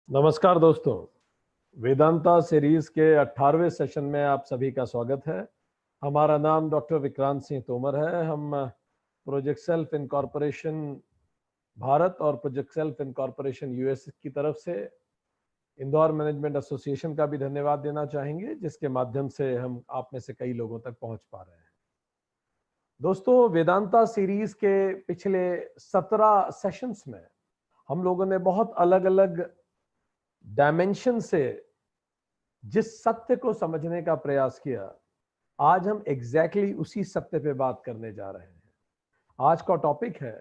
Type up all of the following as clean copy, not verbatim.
नमस्कार दोस्तों। वेदांता सीरीज के 18वें सेशन में आप सभी का स्वागत है। हमारा नाम डॉक्टर विक्रांत सिंह तोमर है। हम प्रोजेक्ट सेल्फ इनकॉर्पोरेशन भारत और प्रोजेक्ट सेल्फ इनकॉर्पोरेशन यूएस की तरफ से इंदौर मैनेजमेंट एसोसिएशन का भी धन्यवाद देना चाहेंगे, जिसके माध्यम से हम आप में से कई लोगों तक पहुंच पा रहे हैं। दोस्तों, वेदांता सीरीज के पिछले 17 सेशंस में हम लोगों ने बहुत अलग अलग डायमेंशन से जिस सत्य को समझने का प्रयास किया, आज हम एग्जैक्टली उसी सत्य पे बात करने जा रहे हैं। आज का टॉपिक है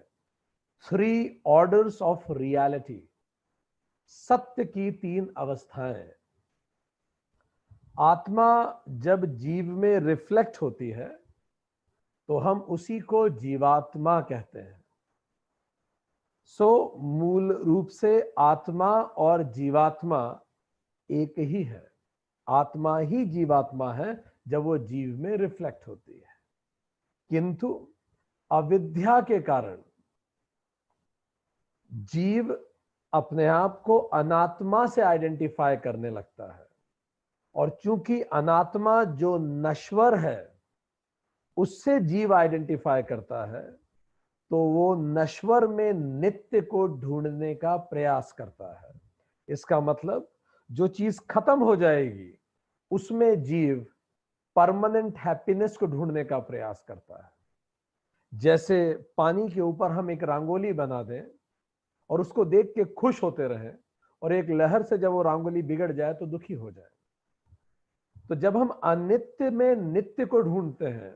3 ऑर्डर्स ऑफ रियलिटी, सत्य की 3 अवस्थाएं। आत्मा जब जीव में रिफ्लेक्ट होती है तो हम उसी को जीवात्मा कहते हैं। मूल रूप से आत्मा और जीवात्मा एक ही है। आत्मा ही जीवात्मा है जब वो जीव में रिफ्लेक्ट होती है, किंतु अविद्या के कारण जीव अपने आप को अनात्मा से आइडेंटिफाई करने लगता है। और चूंकि अनात्मा जो नश्वर है उससे जीव आइडेंटिफाई करता है, तो वो नश्वर में नित्य को ढूंढने का प्रयास करता है। इसका मतलब जो चीज खत्म हो जाएगी उसमें जीव परमानेंट हैप्पीनेस को ढूंढने का प्रयास करता है। जैसे पानी के ऊपर हम एक रंगोली बना दें और उसको देख के खुश होते रहें, और एक लहर से जब वो रंगोली बिगड़ जाए तो दुखी हो जाए। तो जब हम अनित्य में नित्य को ढूंढते हैं,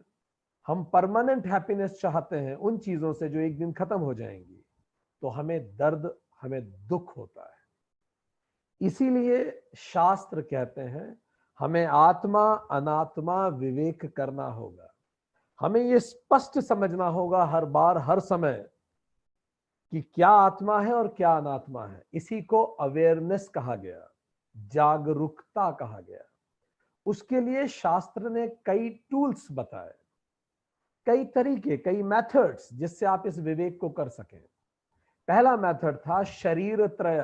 हम परमानेंट हैप्पीनेस चाहते हैं उन चीजों से जो एक दिन खत्म हो जाएंगी, तो हमें दर्द, हमें दुख होता है। इसीलिए शास्त्र कहते हैं हमें आत्मा अनात्मा विवेक करना होगा। हमें यह स्पष्ट समझना होगा हर बार हर समय कि क्या आत्मा है और क्या अनात्मा है। इसी को अवेयरनेस कहा गया, जागरूकता कहा गया। उसके लिए शास्त्र ने कई टूल्स बताए, कई तरीके, कई मेथड्स जिससे आप इस विवेक को कर सकें। पहला मेथड था शरीर त्रय।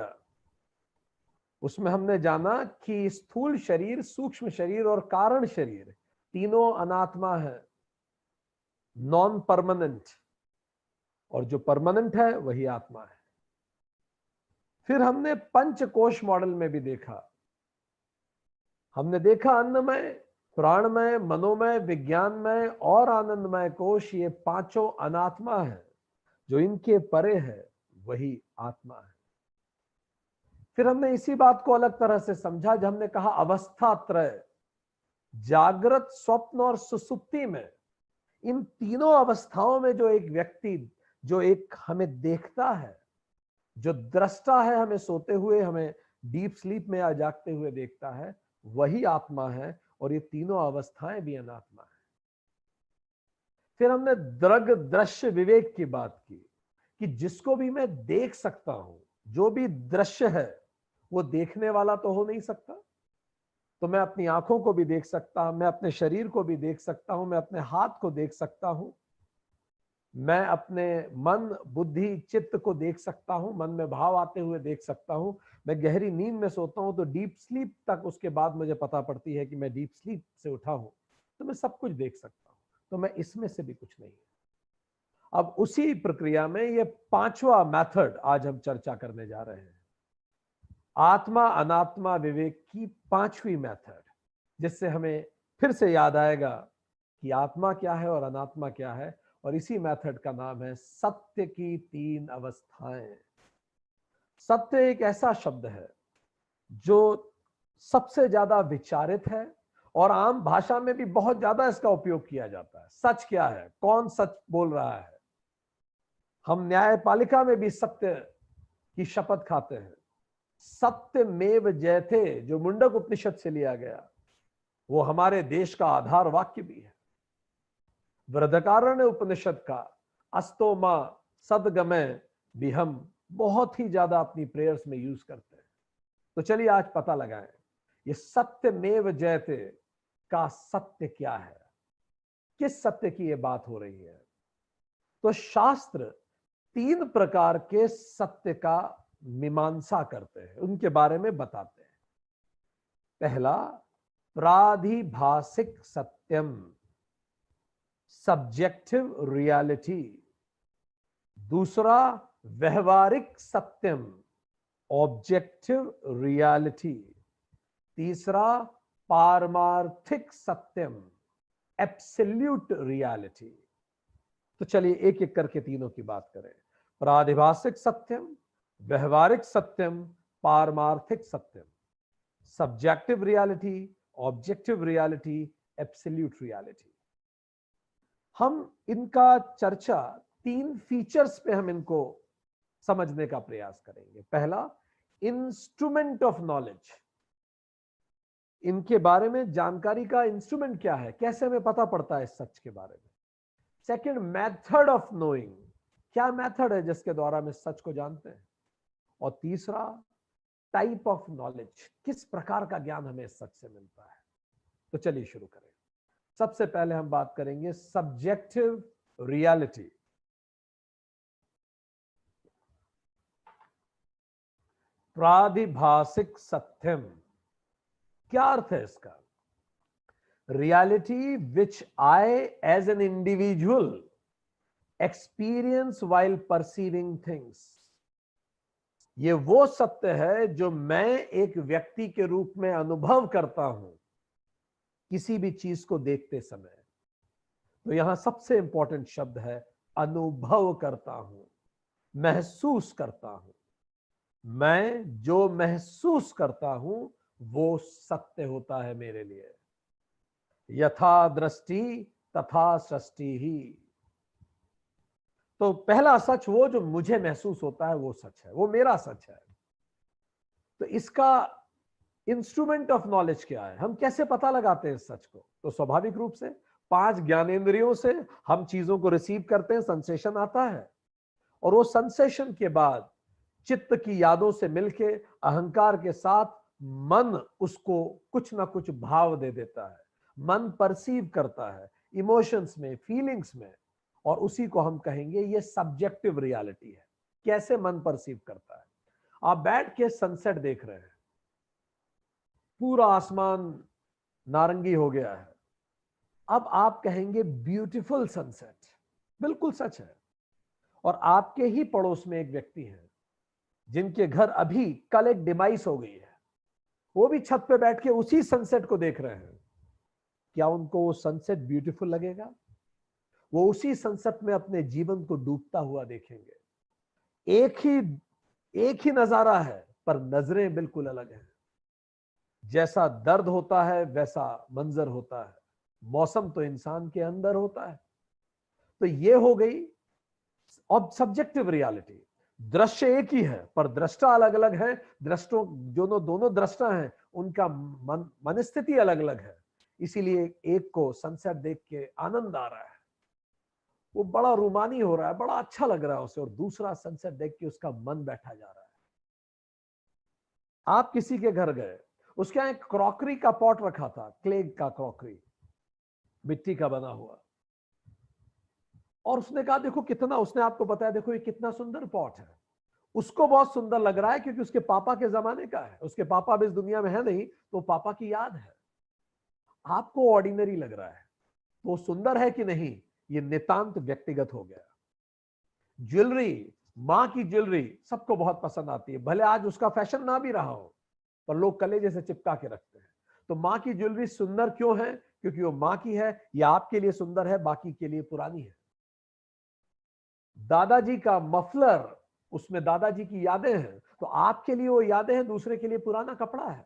उसमें हमने जाना कि स्थूल शरीर, सूक्ष्म शरीर और कारण शरीर तीनों अनात्मा है, नॉन परमानेंट, और जो परमानेंट है वही आत्मा है। फिर हमने पंचकोश मॉडल में भी देखा। हमने देखा अन्नमय, प्राणमय, मनोमय, विज्ञानमय और आनंदमय कोश, ये पांचों अनात्मा है। जो इनके परे है वही आत्मा है। फिर हमने इसी बात को अलग तरह से समझा जब हमने कहा अवस्था त्रय, जागृत, स्वप्न और सुसुप्ति में, इन तीनों अवस्थाओं में जो एक व्यक्ति, जो एक हमें देखता है, जो दृष्टा है, हमें सोते हुए, हमें डीप स्लीप में या जागते हुए देखता है, वही आत्मा है। और ये तीनों अवस्थाएं भी अनात्मा है। फिर हमने दृश्य विवेक की बात की कि जिसको भी मैं देख सकता हूं, जो भी दृश्य है, वो देखने वाला तो हो नहीं सकता। तो मैं अपनी आंखों को भी देख सकता हूं, मैं अपने शरीर को भी देख सकता हूं, मैं अपने हाथ को देख सकता हूं, मैं अपने मन, बुद्धि, चित्त को देख सकता हूं, मन में भाव आते हुए देख सकता हूं। मैं गहरी नींद में सोता हूं तो डीप स्लीप तक, उसके बाद मुझे पता पड़ती है कि मैं डीप स्लीप से उठा हूं, तो मैं सब कुछ देख सकता हूं। तो मैं इसमें से भी कुछ नहीं है। अब उसी प्रक्रिया में ये पांचवा मेथड आज हम चर्चा करने जा रहे हैं, आत्मा अनात्मा विवेक की पांचवी मेथड, जिससे हमें फिर से याद आएगा कि आत्मा क्या है और अनात्मा क्या है। और इसी मेथड का नाम है सत्य की 3 अवस्थाएं। सत्य एक ऐसा शब्द है जो सबसे ज्यादा विचारित है और आम भाषा में भी बहुत ज्यादा इसका उपयोग किया जाता है। सच क्या है, कौन सच बोल रहा है। हम न्यायपालिका में भी सत्य की शपथ खाते हैं। सत्यमेव जयते, जो मुंडक उपनिषद से लिया गया, वो हमारे देश का आधार वाक्य भी है। बृहदारण्यक उपनिषद का अस्तो मां सदगमय भी हम बहुत ही ज्यादा अपनी प्रेयर्स में यूज करते हैं। तो चलिए आज पता लगाएं ये सत्यमेव जयते का सत्य क्या है, किस सत्य की ये बात हो रही है। तो शास्त्र 3 प्रकार के सत्य का मीमांसा करते हैं, उनके बारे में बताते हैं। पहला, प्रादिभाषिक सत्यम, सब्जेक्टिव रियलिटी। दूसरा, व्यवहारिक सत्यम, ऑब्जेक्टिव रियलिटी। तीसरा, पारमार्थिक सत्यम, एब्सोल्यूट रियलिटी। तो चलिए एक एक करके तीनों की बात करें। प्रादिभाषिक सत्यम, व्यवहारिक सत्यम, पारमार्थिक सत्यम, subjective reality, objective reality, absolute reality. हम इनका चर्चा 3 फीचर्स पे हम इनको समझने का प्रयास करेंगे। पहला, इंस्ट्रूमेंट ऑफ नॉलेज, इनके बारे में जानकारी का इंस्ट्रूमेंट क्या है, कैसे हमें पता पड़ता है इस सच के बारे में। सेकंड, मेथड ऑफ नोइंग, क्या मेथड है जिसके द्वारा हम इस सच को जानते हैं। और तीसरा, टाइप ऑफ नॉलेज, किस प्रकार का ज्ञान हमें इस सच से मिलता है। तो चलिए शुरू करें। सबसे पहले हम बात करेंगे सब्जेक्टिव रियलिटी। प्रादिभाषिक सत्यम, क्या अर्थ है इसका। Reality which I as an individual experience while perceiving things, ये वो सत्य है जो मैं एक व्यक्ति के रूप में अनुभव करता हूं किसी भी चीज को देखते समय। तो यहां सबसे इंपॉर्टेंट शब्द है अनुभव करता हूं, महसूस करता हूं। मैं जो महसूस करता हूं वो सत्य होता है मेरे लिए। यथा दृष्टि तथा सृष्टि ही। तो पहला सच वो जो मुझे महसूस होता है वो सच है, वो मेरा सच है। तो इसका इंस्ट्रूमेंट ऑफ नॉलेज क्या है, हम कैसे पता लगाते हैं इस सच को। तो स्वाभाविक रूप से 5 ज्ञानेंद्रियों से हम चीजों को रिसीव करते हैं, सेंसेशन आता है, और वो सेंसेशन के बाद चित्त की यादों से मिलके अहंकार के साथ मन उसको कुछ ना कुछ भाव दे देता है, मन परसीव करता है इमोशंस में, फीलिंग्स में, और उसी को हम कहेंगे ये सब्जेक्टिव रियलिटी है। कैसे मन परसीव करता है। आप बैठ के सनसेट देख रहे हैं, पूरा आसमान नारंगी हो गया है, अब आप कहेंगे ब्यूटीफुल सनसेट, बिल्कुल सच है। और आपके ही पड़ोस में एक व्यक्ति है जिनके घर अभी कल एक डिमाइस हो गई है, वो भी छत पे बैठ के उसी सनसेट को देख रहे हैं। क्या उनको वो सनसेट ब्यूटीफुल लगेगा। वो उसी सनसेट में अपने जीवन को डूबता हुआ देखेंगे। एक ही नजारा है पर नजरें बिल्कुल अलग हैं। जैसा दर्द होता है वैसा मंजर होता है। मौसम तो इंसान के अंदर होता है। तो ये हो गई अब सब्जेक्टिव रियलिटी। दृश्य एक ही है पर दृष्टा अलग अलग है। दृष्टों दोनों दृष्टा हैं, उनका मनस्थिति अलग अलग है। इसीलिए एक को सनसेट देख के आनंद आ रहा है, वो बड़ा रूमानी हो रहा है, बड़ा अच्छा लग रहा है उसे, और दूसरा सनसेट देख के उसका मन बैठा जा रहा है। आप किसी के घर गए, उसके यहां एक क्रॉकरी का पॉट रखा था, क्ले का क्रॉकरी, मिट्टी का बना हुआ, और उसने कहा देखो कितना, उसने आपको बताया देखो ये कितना सुंदर पॉट है। उसको बहुत सुंदर लग रहा है क्योंकि उसके पापा के जमाने का है, उसके पापा अब इस दुनिया में है नहीं, तो पापा की याद है। आपको ऑर्डिनरी लग रहा है, तो सुंदर है कि नहीं ये नितांत व्यक्तिगत हो गया। ज्वेलरी, मां की ज्वेलरी सबको बहुत पसंद आती है, भले आज उसका फैशन ना भी रहा हो, पर लोग कलेजे से चिपका के रखते हैं। तो मां की ज्वेलरी सुंदर क्यों है, क्योंकि वो मां की है, या आपके लिए सुंदर है, बाकी के लिए पुरानी है। दादाजी का मफलर, उसमें दादाजी की यादें हैं, तो आपके लिए वो यादें हैं, दूसरे के लिए पुराना कपड़ा है।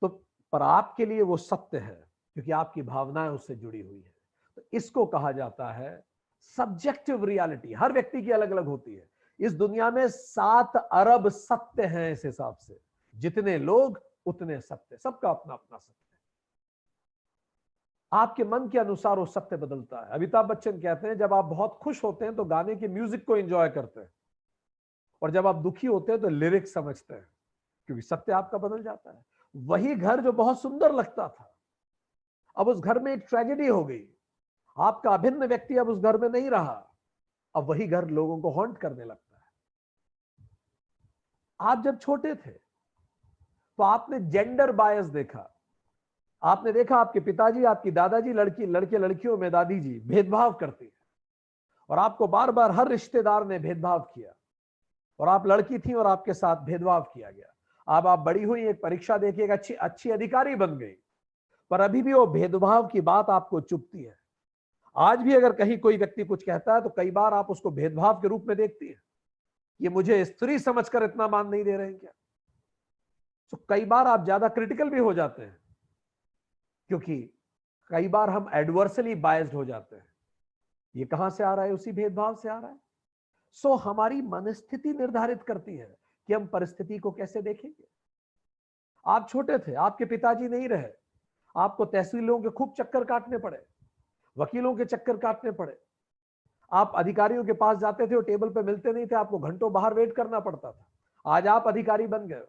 तो पर आपके लिए वो सत्य है क्योंकि आपकी भावनाएं उससे जुड़ी हुई है। तो इसको कहा जाता है सब्जेक्टिव रियलिटी। हर व्यक्ति की अलग अलग होती है। इस दुनिया में 7 अरब सत्य हैं, इस हिसाब से जितने लोग उतने सत्य, सबका अपना अपना सत्य। आपके मन के अनुसार वो सत्य बदलता है। अमिताभ बच्चन कहते हैं जब आप बहुत खुश होते हैं तो गाने के म्यूजिक को एंजॉय करते हैं, और जब आप दुखी होते हैं तो लिरिक्स समझते हैं, क्योंकि सत्य आपका बदल जाता है। वही घर जो बहुत सुंदर लगता था, अब उस घर में एक ट्रेजेडी हो गई, आपका अभिन्न व्यक्ति अब उस घर में नहीं रहा, अब वही घर लोगों को हॉन्ट करने लगता है। आप जब छोटे थे तो आपने जेंडर बायस देखा। आपने देखा आपके पिताजी, आपकी दादाजी, लड़के लड़कियों में दादी जी भेदभाव करती है, और आपको बार बार हर रिश्तेदार ने भेदभाव किया, और आप लड़की थी और आपके साथ भेदभाव किया गया। अब आप बड़ी हुई, एक परीक्षा देके एक अच्छी अच्छी अधिकारी बन गई, पर अभी भी वो भेदभाव की बात आपको चुभती है। आज भी अगर कहीं कोई व्यक्ति कुछ कहता है तो कई बार आप उसको भेदभाव के रूप में देखती है, ये मुझे स्त्री समझकर इतना मान नहीं दे रहे हैं क्या। तो कई बार आप ज्यादा क्रिटिकल भी हो जाते हैं, क्योंकि कई बार हम एडवर्सली बायस्ड हो जाते हैं। ये कहां से आ रहा है? उसी भेदभाव से आ रहा है। सो हमारी मनस्थिति निर्धारित करती है कि हम परिस्थिति को कैसे देखेंगे। आप छोटे थे, आपके पिताजी नहीं रहे, आपको तहसीलों के खूब चक्कर काटने पड़े, वकीलों के चक्कर काटने पड़े, आप अधिकारियों के पास जाते थे और टेबल पे मिलते नहीं थे, आपको घंटों बाहर वेट करना पड़ता था। आज आप अधिकारी बन गए।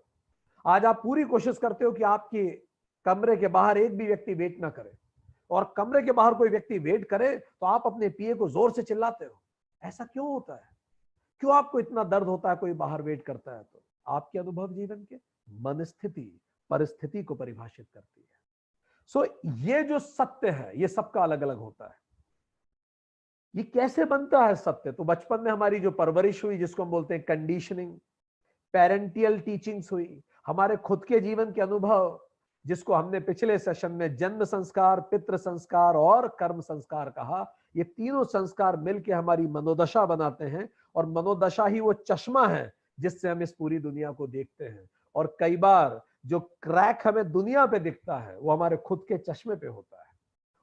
आज आप पूरी कोशिश करते हो कि आपके कमरे के बाहर एक भी व्यक्ति वेट ना करे, और कमरे के बाहर कोई व्यक्ति वेट करे तो आप अपने पीए को जोर से चिल्लाते हो। ऐसा क्यों होता है? क्यों आपको इतना दर्द होता है कोई बाहर वेट करता है? तो आपके अनुभव जीवन के मनस्थिति परिस्थिति को परिभाषित करती है। सो ये जो सत्य है ये सबका अलग अलग होता है। ये कैसे बनता है सत्य? तो बचपन में हमारी जो परवरिश हुई, जिसको हम बोलते हैं कंडीशनिंग, पेरेंटियल टीचिंग्स हुई, हमारे खुद के जीवन के अनुभव, जिसको हमने पिछले सेशन में जन्म संस्कार, पितृ संस्कार और कर्म संस्कार कहा, ये तीनों संस्कार मिलकर हमारी मनोदशा बनाते हैं, और मनोदशा ही वो चश्मा है जिससे हम इस पूरी दुनिया को देखते हैं। और कई बार जो क्रैक हमें दुनिया पे दिखता है वो हमारे खुद के चश्मे पे होता है,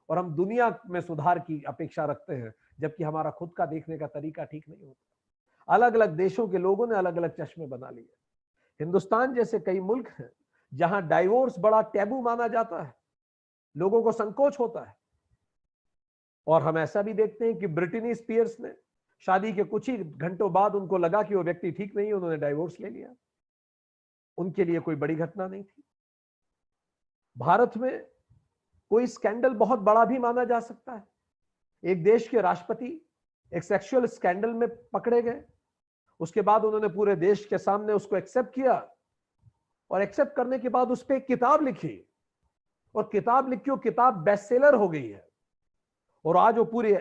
और हम दुनिया में सुधार की अपेक्षा रखते हैं, जबकि हमारा खुद का देखने का तरीका ठीक नहीं होता। अलग अलग देशों के लोगों ने अलग अलग चश्मे बना लिए। हिंदुस्तान जैसे कई मुल्क हैं जहां डाइवोर्स बड़ा टैबू माना जाता है, लोगों को संकोच होता है। और हम ऐसा भी देखते हैं कि ब्रिटनी स्पीयर्स ने शादी के कुछ ही घंटों बाद उनको लगा कि वो व्यक्ति ठीक नहीं है, उन्होंने डाइवोर्स ले लिया। उनके लिए कोई बड़ी घटना नहीं थी। भारत में कोई स्कैंडल बहुत बड़ा भी माना जा सकता है। एक देश के राष्ट्रपति एक सेक्सुअल स्कैंडल में पकड़े गए, उसके बाद उन्होंने पूरे देश के सामने उसको एक्सेप्ट किया, और एक्सेप्ट करने के बाद उस पर एक किताब लिखी, और किताब लिखी, वो किताब बेस्ट सेलर हो गई है, और आज वो पूरे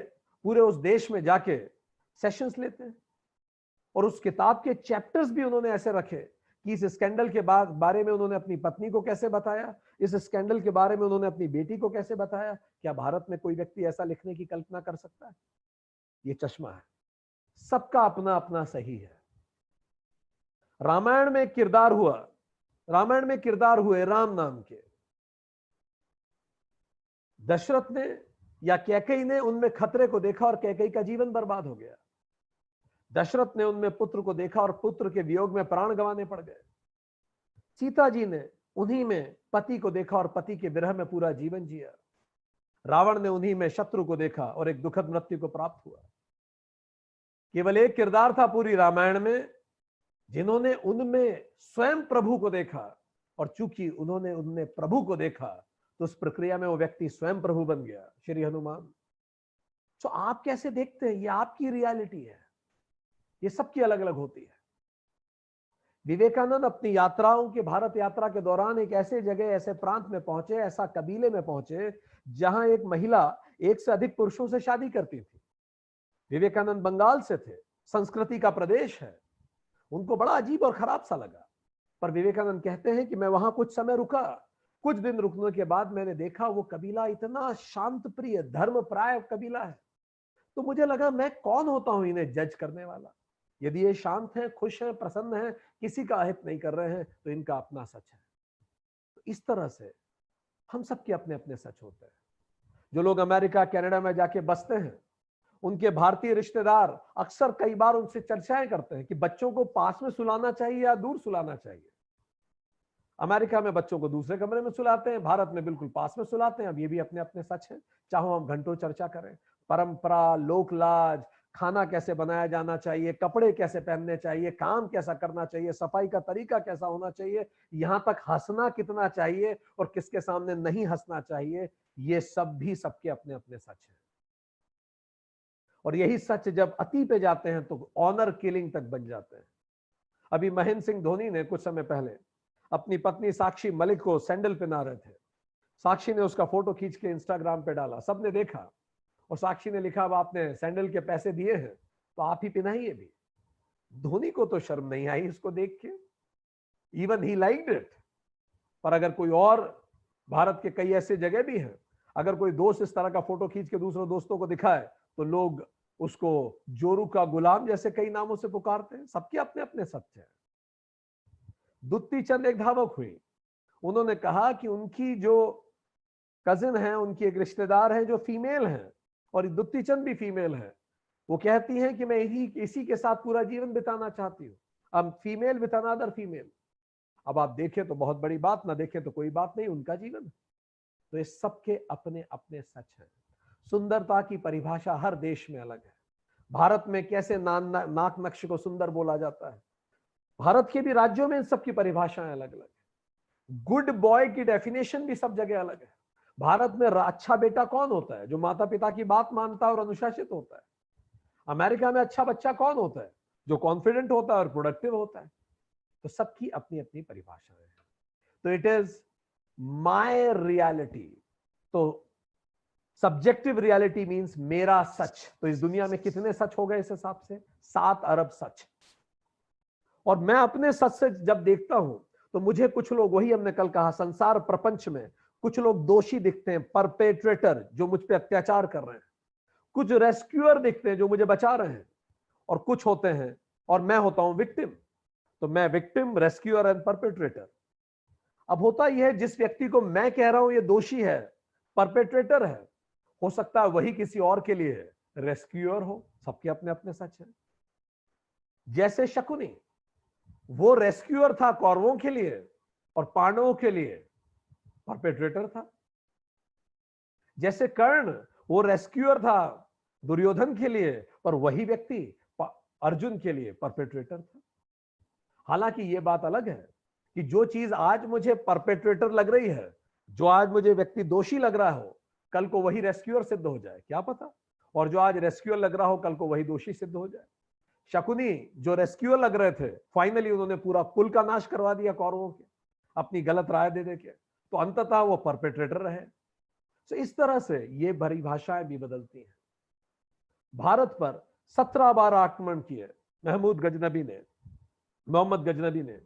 पूरे उस देश में जाके सेशंस लेते हैं। और उस किताब के चैप्टर्स भी उन्होंने ऐसे रखे कि इस स्कैंडल के बारे में उन्होंने अपनी पत्नी को कैसे बताया, इस स्कैंडल के बारे में उन्होंने अपनी बेटी को कैसे बताया। क्या भारत में कोई व्यक्ति ऐसा लिखने की कल्पना कर सकता है? ये चश्मा है, सबका अपना अपना सही है। रामायण में किरदार हुआ, रामायण में किरदार हुए राम नाम के। दशरथ ने या कैकेयी ने उनमें खतरे को देखा और कैकेयी का जीवन बर्बाद हो गया। दशरथ ने उनमें पुत्र को देखा और पुत्र के वियोग में प्राण गंवाने पड़ गए। सीता जी ने उन्हीं में पति को देखा और पति के विरह में पूरा जीवन जिया। रावण ने उन्हीं में शत्रु को देखा और एक दुखद मृत्यु को प्राप्त हुआ। केवल एक किरदार था पूरी रामायण में जिन्होंने उनमें स्वयं प्रभु को देखा, और चूंकि उन्होंने उनमें प्रभु को देखा तो उस प्रक्रिया में वो व्यक्ति स्वयं प्रभु बन गया, श्री हनुमान। तो आप कैसे देखते हैं? ये आपकी रियलिटी है, ये सबकी अलग अलग होती है। विवेकानंद अपनी यात्राओं की भारत यात्रा के दौरान एक ऐसे जगह, ऐसे प्रांत में पहुंचे, ऐसा कबीले में पहुंचे जहां एक महिला एक से अधिक पुरुषों से शादी करती थी। विवेकानंद बंगाल से थे, संस्कृति का प्रदेश है। उनको बड़ा अजीब और खराब सा लगा, पर विवेकानंद कहते हैं कि मैं वहां कुछ समय रुका। कुछ दिन रुकने के बाद मैंने देखा वो कबीला इतना शांत प्रिय, धर्म प्राय कबीला है, तो मुझे लगा मैं कौन होता हूं इन्हें जज करने वाला। यदि ये शांत हैं, खुश हैं, प्रसन्न हैं, किसी का अहित नहीं कर रहे हैं, तो इनका अपना सच है। तो इस तरह से हम सबके अपने अपने सच होते हैं। जो लोग अमेरिका कनाडा में जाके बसते हैं, उनके भारतीय रिश्तेदार अक्सर कई बार उनसे चर्चाएं करते हैं कि बच्चों को पास में सुलाना चाहिए या दूर सुलाना चाहिए। अमेरिका में बच्चों को दूसरे कमरे में सुलाते हैं, भारत में बिल्कुल पास में सुलाते हैं। अब ये भी अपने अपने सच है, चाहे हम घंटों चर्चा करें। परंपरा, लोक लाज, खाना कैसे बनाया जाना चाहिए, कपड़े कैसे पहनने चाहिए, काम कैसा करना चाहिए, सफाई का तरीका कैसा होना चाहिए, यहां तक हंसना कितना चाहिए और किसके सामने नहीं हंसना चाहिए, ये सब भी सबके अपने अपने सच है। और यही सच जब अति पे जाते हैं तो ऑनर किलिंग तक बन जाते हैं। अभी महेंद्र सिंह धोनी ने कुछ समय पहले अपनी पत्नी साक्षी मलिक को सैंडल पहना रहे थे, साक्षी ने उसका फोटो खींच के इंस्टाग्राम पे डाला, सबने देखा और साक्षी ने लिखा, अब आपने सैंडल के पैसे दिए हैं तो आप ही पहनाइए भी। धोनी को तो शर्म नहीं आई इसको देख के, इवन ही लाइक्ड इट। पर अगर कोई और, भारत के कई ऐसे जगह भी हैं, अगर कोई दोस्त इस तरह का फोटो खींच के दूसरे दोस्तों को दिखाए तो लोग उसको जोरू का गुलाम जैसे कई नामों से पुकारते हैं। सबके अपने अपने सत्य हैं। दुत्ती चंद एक धावक हुई, उन्होंने कहा कि उनकी जो कजिन है, उनकी एक रिश्तेदार है जो फीमेल है, और दुत्ती चंद भी फीमेल है, वो कहती हैं कि मैं इसी के साथ पूरा जीवन बिताना चाहती हूँ। अब फीमेल विद अनदर फीमेल, अब आप देखें तो बहुत बड़ी बात, ना देखें तो कोई बात नहीं, उनका जीवन। तो इस सबके अपने अपने सच हैं। सुंदरता की परिभाषा हर देश में अलग है। भारत में कैसे नाक नक्श को सुंदर बोला जाता है, भारत के भी राज्यों में इन सबकी परिभाषाएं अलग अलग है। गुड बॉय की डेफिनेशन भी सब जगह अलग है। भारत में अच्छा बेटा कौन होता है? जो माता पिता की बात मानता है और अनुशासित होता है। अमेरिका में अच्छा बच्चा कौन होता है? जो कॉन्फिडेंट होता है और प्रोडक्टिव होता है। तो सबकी अपनी अपनी परिभाषाएं हैं। तो इट इज माय रियलिटी। तो सब्जेक्टिव रियलिटी मींस मेरा सच। तो इस दुनिया में कितने सच हो गए इस हिसाब से? 7 अरब सच। और मैं अपने सच से जब देखता हूं तो मुझे कुछ लोग, वही हमने कल कहा, संसार प्रपंच में कुछ लोग दोषी दिखते हैं, परपेट्रेटर जो मुझ पे अत्याचार कर रहे हैं, कुछ रेस्क्यूअर दिखते हैं जो मुझे बचा रहे हैं, और कुछ होते हैं, और मैं होता हूं विक्टिम। तो मैं विक्टिम, रेस्क्यूअर एंड परपेट्रेटर। अब होता यह है, जिस व्यक्ति को मैं कह रहा हूं ये दोषी है, परपेट्रेटर है, हो सकता है वही किसी और के लिए रेस्क्यूअर हो। सबके अपने अपने सच हैं। जैसे शकुनी, वो रेस्क्यूअर था कौरवों के लिए और पांडवों के लिए परपेट्रेटर था। जैसे कर्ण, वो रेस्क्यूअर था दुर्योधन के लिए, पर वही व्यक्ति अर्जुन के लिए परपेट्रेटर था। हालांकि यह बात अलग है कि जो चीज आज मुझे परपेट्रेटर लग रही है, जो आज मुझे व्यक्ति दोषी लग रहा हो, कल को वही रेस्क्यूअर सिद्ध हो जाए, क्या पता। और जो आज रेस्क्यूअर लग रहा हो, कल को वही दोषी सिद्ध हो जाए। शकुनी जो रेस्क्यूअर लग रहे थे, फाइनली उन्होंने पूरा कुल का नाश करवा दिया कौरवों के, अपनी गलत राय दे देके। तो अंततः वो परपेट्रेटर रहे। तो इस तरह से ये परिभाषाएं भी बदलती हैं। भारत पर 17 बार आक्रमण किए महमूद गजनबी ने, मोहम्मद गजनबी ने।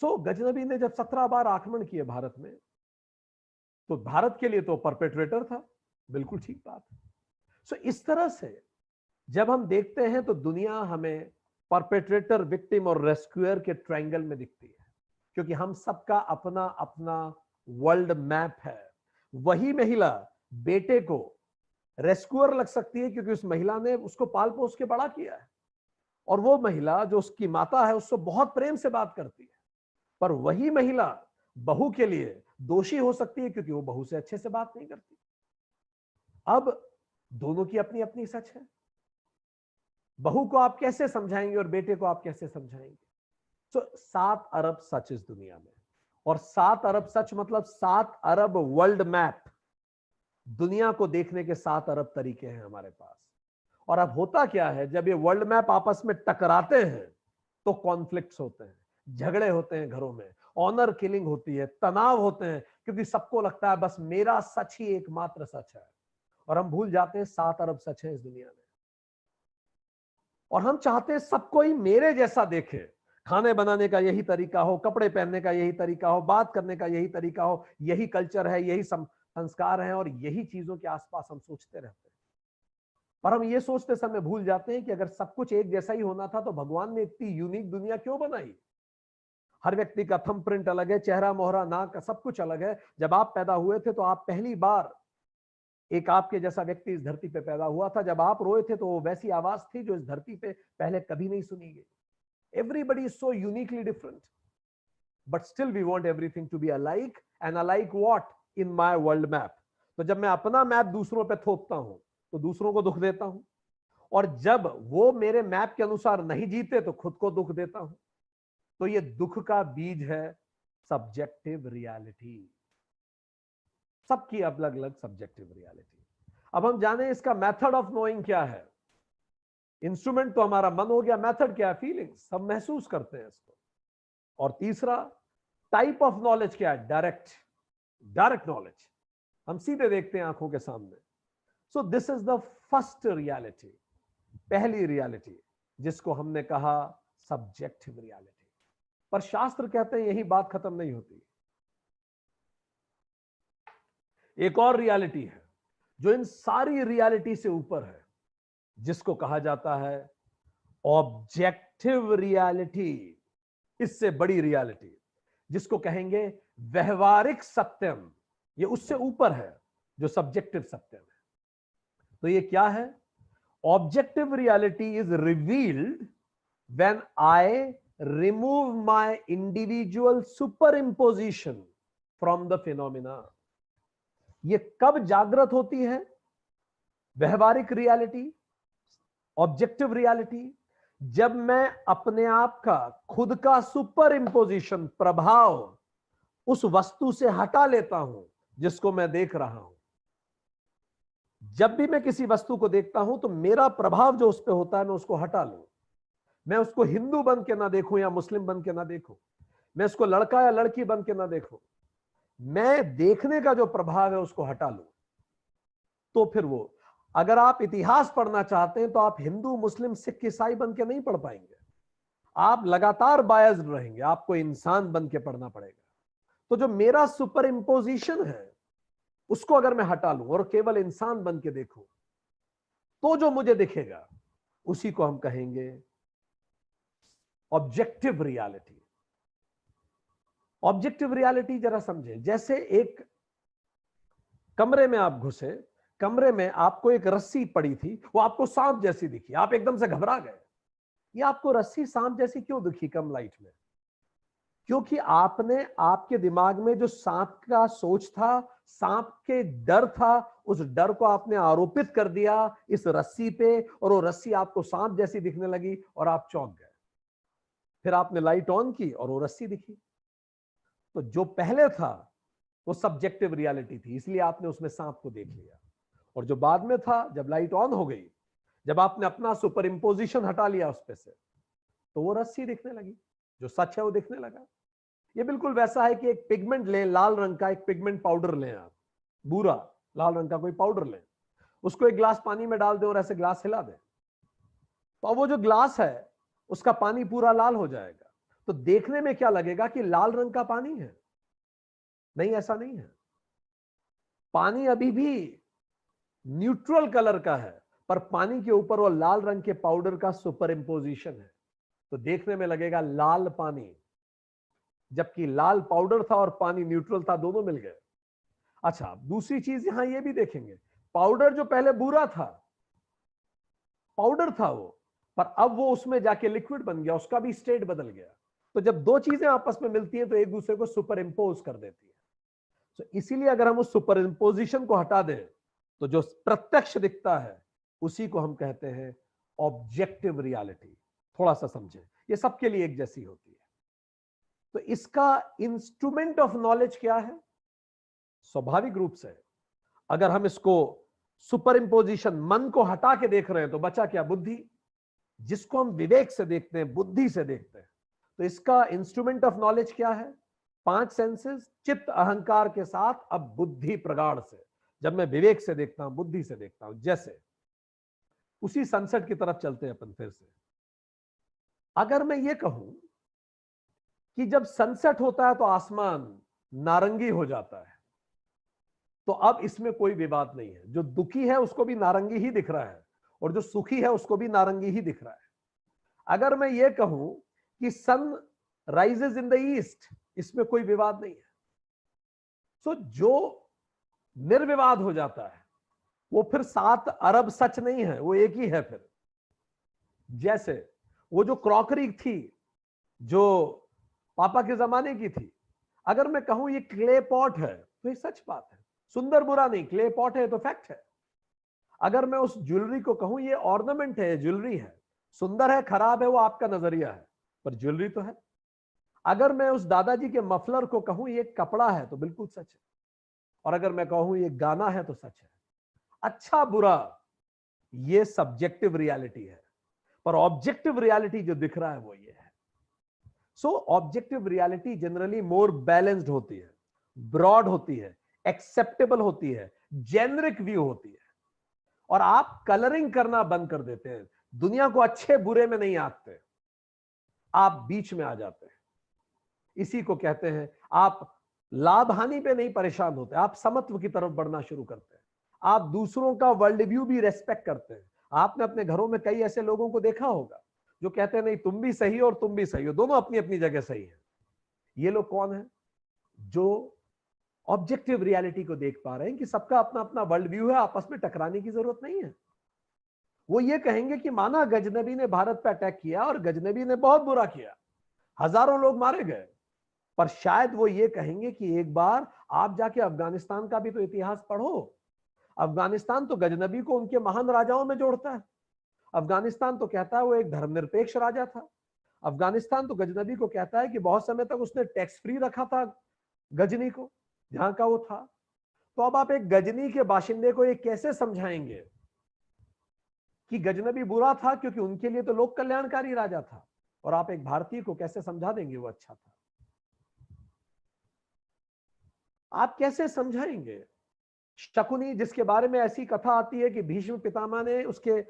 गजनबी ने जब 17 बार आक्रमण किए भारत में, तो भारत के लिए तो परपेट्रेटर था, बिल्कुल ठीक बात है। इस तरह से जब हम देखते हैं तो दुनिया हमें परपेट्रेटर, विक्टिम और रेस्क्यूअर के ट्रायंगल में दिखती है, क्योंकि हम सबका अपना अपना वर्ल्ड मैप है। वही महिला बेटे को रेस्क्यूअर लग सकती है क्योंकि उस महिला ने उसको पाल पोस के बड़ा किया है, और वो महिला जो उसकी माता है उससे बहुत प्रेम से बात करती है। पर वही महिला बहू के लिए दोषी हो सकती है क्योंकि वो बहू से अच्छे से बात नहीं करती। अब दोनों की अपनी अपनी सच है। बहू को आप कैसे समझाएंगे और बेटे को आप कैसे समझाएंगे? 7 अरब सच इस दुनिया में, और 7 अरब सच मतलब 7 अरब वर्ल्ड मैप। दुनिया को देखने के 7 अरब तरीके हैं हमारे पास। और अब होता क्या है, जब ये वर्ल्ड मैप आपस में टकराते हैं तो कॉन्फ्लिक्ट्स होते हैं, झगड़े होते हैं घरों में, ऑनर किलिंग होती है, तनाव होते हैं, क्योंकि सबको लगता है बस मेरा सच ही एकमात्र सच है। और हम भूल जाते हैं 7 अरब सच है इस दुनिया में, और हम चाहते हैं सबको ही मेरे जैसा देखे। खाने बनाने का यही तरीका हो, कपड़े पहनने का यही तरीका हो, बात करने का यही तरीका हो, यही कल्चर है, यही संस्कार है, और यही चीजों के आसपास हम सोचते रहते हैं। पर हम ये सोचते समय भूल जाते हैं कि अगर सब कुछ एक जैसा ही होना था तो भगवान ने इतनी यूनिक दुनिया क्यों बनाई? हर व्यक्ति का थंब प्रिंट अलग है, चेहरा, मोहरा, नाक का सब कुछ अलग है। जब आप पैदा हुए थे तो आप पहली बार एक आपके जैसा व्यक्ति इस धरती पे पैदा हुआ था। जब आप रोए थे तो वो वैसी आवाज थी जो इस धरती पे पहले कभी नहीं सुनी गई। Everybody is so uniquely different, but still we want everything to be alike, and alike what? In my world map. तो जब मैं अपना मैप दूसरों पे थोपता हूं तो दूसरों को दुख देता हूं, और जब वो मेरे मैप के अनुसार नहीं जीते तो खुद को दुख देता हूं। तो ये दुख का बीज है सब्जेक्टिव रियलिटी। सबकी अलग अलग सब्जेक्टिव रियलिटी। अब हम जाने इसका मेथड ऑफ नोइंग क्या है। इंस्ट्रूमेंट तो हमारा मन हो गया, मेथड क्या है? फीलिंग्स, हम महसूस करते हैं इसको। और तीसरा टाइप ऑफ नॉलेज क्या है? डायरेक्ट नॉलेज, हम सीधे देखते हैं आंखों के सामने। So this is the first reality, पहली रियलिटी, जिसको हमने कहा सब्जेक्टिव रियलिटी। पर शास्त्र कहते हैं यही बात खत्म नहीं होती, एक और रियलिटी है जो इन सारी रियलिटी से ऊपर है, जिसको कहा जाता है ऑब्जेक्टिव रियलिटी। इससे बड़ी रियलिटी, जिसको कहेंगे व्यवहारिक सत्यम, ये उससे ऊपर है जो सब्जेक्टिव सत्यम है। तो ये क्या है? Objective reality is revealed when I remove my individual super imposition from the phenomena. ये कब जागृत होती है? व्यवहारिक रियलिटी, ऑब्जेक्टिव रियलिटी, जब मैं अपने आप का, खुद का सुपर इंपोजिशन, प्रभाव उस वस्तु से हटा लेता हूं जिसको मैं देख रहा हूं। जब भी मैं किसी वस्तु को देखता हूं तो मेरा प्रभाव जो उस पर होता है, मैं उसको हटा लूं। मैं उसको हिंदू बन के ना देखूं या मुस्लिम बन के ना देखूं, मैं उसको लड़का या लड़की बन के ना देखूं, मैं देखने का जो प्रभाव है उसको हटा लूं। तो फिर वो, अगर आप इतिहास पढ़ना चाहते हैं तो आप हिंदू, मुस्लिम, सिख, ईसाई बन के नहीं पढ़ पाएंगे, आप लगातार बायस्ड रहेंगे, आपको इंसान बन के पढ़ना पड़ेगा। तो जो मेरा सुपर इंपोजिशन है उसको अगर मैं हटा लूं और केवल इंसान बन के देखूं, तो जो मुझे दिखेगा उसी को हम कहेंगे ऑब्जेक्टिव रियलिटी। ऑब्जेक्टिव रियलिटी जरा समझें, जैसे एक कमरे में आप घुसे, कमरे में आपको एक रस्सी पड़ी थी, वो आपको सांप जैसी दिखी, आप एकदम से घबरा गए। ये आपको रस्सी सांप जैसी क्यों दिखी कम लाइट में? क्योंकि आपने, आपके दिमाग में जो सांप का सोच था, सांप के डर था, उस डर को आपने आरोपित कर दिया इस रस्सी पे, और वो रस्सी आपको सांप जैसी दिखने लगी और आप चौंक गए। फिर आपने लाइट ऑन की और वो रस्सी दिखी। तो जो पहले था वो सब्जेक्टिव रियलिटी थी, इसलिए आपने उसमें सांप को देख लिया। और जो बाद में था, जब लाइट ऑन हो गई, जब आपने अपना सुपर इंपोजिशन हटा लिया उस पे से, तो वो रस्सी दिखने लगी, जो सच है वो दिखने लगा। ये बिल्कुल वैसा है कि एक पिगमेंट लें, लाल रंग का एक पिगमेंट पाउडर लें आप, बुरा लाल रंग का कोई पाउडर लें, उसको एक गिलास पानी में डाल दें और ऐसे ग्लास हिला दें, तो वो जो ग्लास है उसका पानी पूरा लाल हो जाएगा। तो देखने में क्या लगेगा कि लाल रंग का पानी है? नहीं, ऐसा नहीं है। पानी अभी भी न्यूट्रल कलर का है, पर पानी के ऊपर वो लाल रंग के पाउडर का सुपर इंपोजिशन है, तो देखने में लगेगा लाल पानी, जबकि लाल पाउडर था और पानी न्यूट्रल था, दोनों मिल गए। अच्छा, दूसरी चीज यहां ये भी देखेंगे, पाउडर जो पहले बुरा था, पाउडर था वो, पर अब वो उसमें जाके लिक्विड बन गया, उसका भी स्टेट बदल गया। तो जब दो चीजें आपस में मिलती हैं तो एक दूसरे को सुपर इंपोज कर देती है। तो इसीलिए अगर हम उस सुपर इंपोजिशन को हटा दें तो जो प्रत्यक्ष दिखता है उसी को हम कहते हैं ऑब्जेक्टिव रियलिटी। थोड़ा सा समझें, ये सबके लिए एक जैसी होती है। तो इसका इंस्ट्रूमेंट ऑफ नॉलेज क्या है? स्वाभाविक रूप से अगर हम इसको सुपर इंपोजिशन, मन को हटा के देख रहे हैं, तो बचा क्या? बुद्धि, जिसको हम विवेक से देखते हैं, बुद्धि से देखते हैं। तो इसका इंस्ट्रूमेंट ऑफ नॉलेज क्या है? 5 सेंसेस, चित्त अहंकार के साथ अब बुद्धि प्रगाढ़ से, जब मैं विवेक से देखता हूं, बुद्धि से देखता हूं। जैसे उसी सनसेट की तरफ चलते हैं अपन फिर से। अगर मैं ये कहूं कि जब सनसेट होता है तो आसमान नारंगी हो जाता है, तो अब इसमें कोई विवाद नहीं है। जो दुखी है उसको भी नारंगी ही दिख रहा है, और जो सुखी है उसको भी नारंगी ही दिख रहा है। अगर मैं ये कहूं कि sun rises in the east, इसमें कोई विवाद नहीं है। सो जो निर्विवाद हो जाता है वो फिर 7 अरब सच नहीं है, वो एक ही है फिर। जैसे वो जो क्रॉकरी थी जो पापा के जमाने की थी, अगर मैं कहूं ये क्ले पॉट है तो ये सच बात है, सुंदर बुरा नहीं, क्ले पॉट है तो फैक्ट है। अगर मैं उस ज्वेलरी को कहूं ये ऑर्नामेंट है, ज्वेलरी है, सुंदर है खराब है वो आपका नजरिया है, पर ज्वेलरी तो है। अगर मैं उस दादाजी के मफलर को कहूं ये कपड़ा है तो बिल्कुल सच है, और अगर मैं कहूं ये गाना है तो सच है। अच्छा बुरा ये सब्जेक्टिव रियलिटी है, पर ऑब्जेक्टिव रियलिटी जो दिख रहा है वो ये है। सो objective reality generally more balanced होती है, ब्रॉड होती है, एक्सेप्टेबल होती है, जेनरिक व्यू होती है, और आप कलरिंग करना बंद कर देते हैं। दुनिया को अच्छे बुरे में नहीं आते, आप बीच में आ जाते हैं। इसी को कहते हैं आप लाभ हानि पे नहीं परेशान होते, आप समत्व की तरफ बढ़ना शुरू करते हैं। आप दूसरों का वर्ल्ड व्यू भी रेस्पेक्ट करते हैं। आपने अपने घरों में कई ऐसे लोगों को देखा होगा जो कहते हैं नहीं तुम भी सही हो और तुम भी सही हो, दोनों अपनी अपनी जगह सही है। ये लोग कौन है? जो ऑब्जेक्टिव रियलिटी को देख पा रहे हैं कि सबका अपना अपना वर्ल्ड व्यू है, आपस में टकराने की जरूरत नहीं है। वो ये कहेंगे कि माना गजनबी ने भारत पर अटैक किया और गजनबी ने बहुत बुरा किया, हजारों लोग मारे गए, पर शायद वो ये कहेंगे कि एक बार आप जाके अफगानिस्तान का भी तो इतिहास पढ़ो। अफगानिस्तान तो गजनबी को उनके महान राजाओं में जोड़ता है। अफगानिस्तान तो कहता है वो एक धर्मनिरपेक्ष राजा था। अफगानिस्तान तो गजनबी को कहता है कि बहुत समय तक उसने टैक्स फ्री रखा था गजनी को, जहां का वो था। तो अब आप एक गजनी के बाशिंदे को ये कैसे समझाएंगे कि गजनबी बुरा था, क्योंकि उनके लिए तो लोक कल्याणकारी राजा था, और आप एक भारतीय को कैसे समझा देंगे वो अच्छा था? आप कैसे समझाएंगे? शकुनी, जिसके बारे में ऐसी कथा आती है कि भीष्म पितामह ने उसके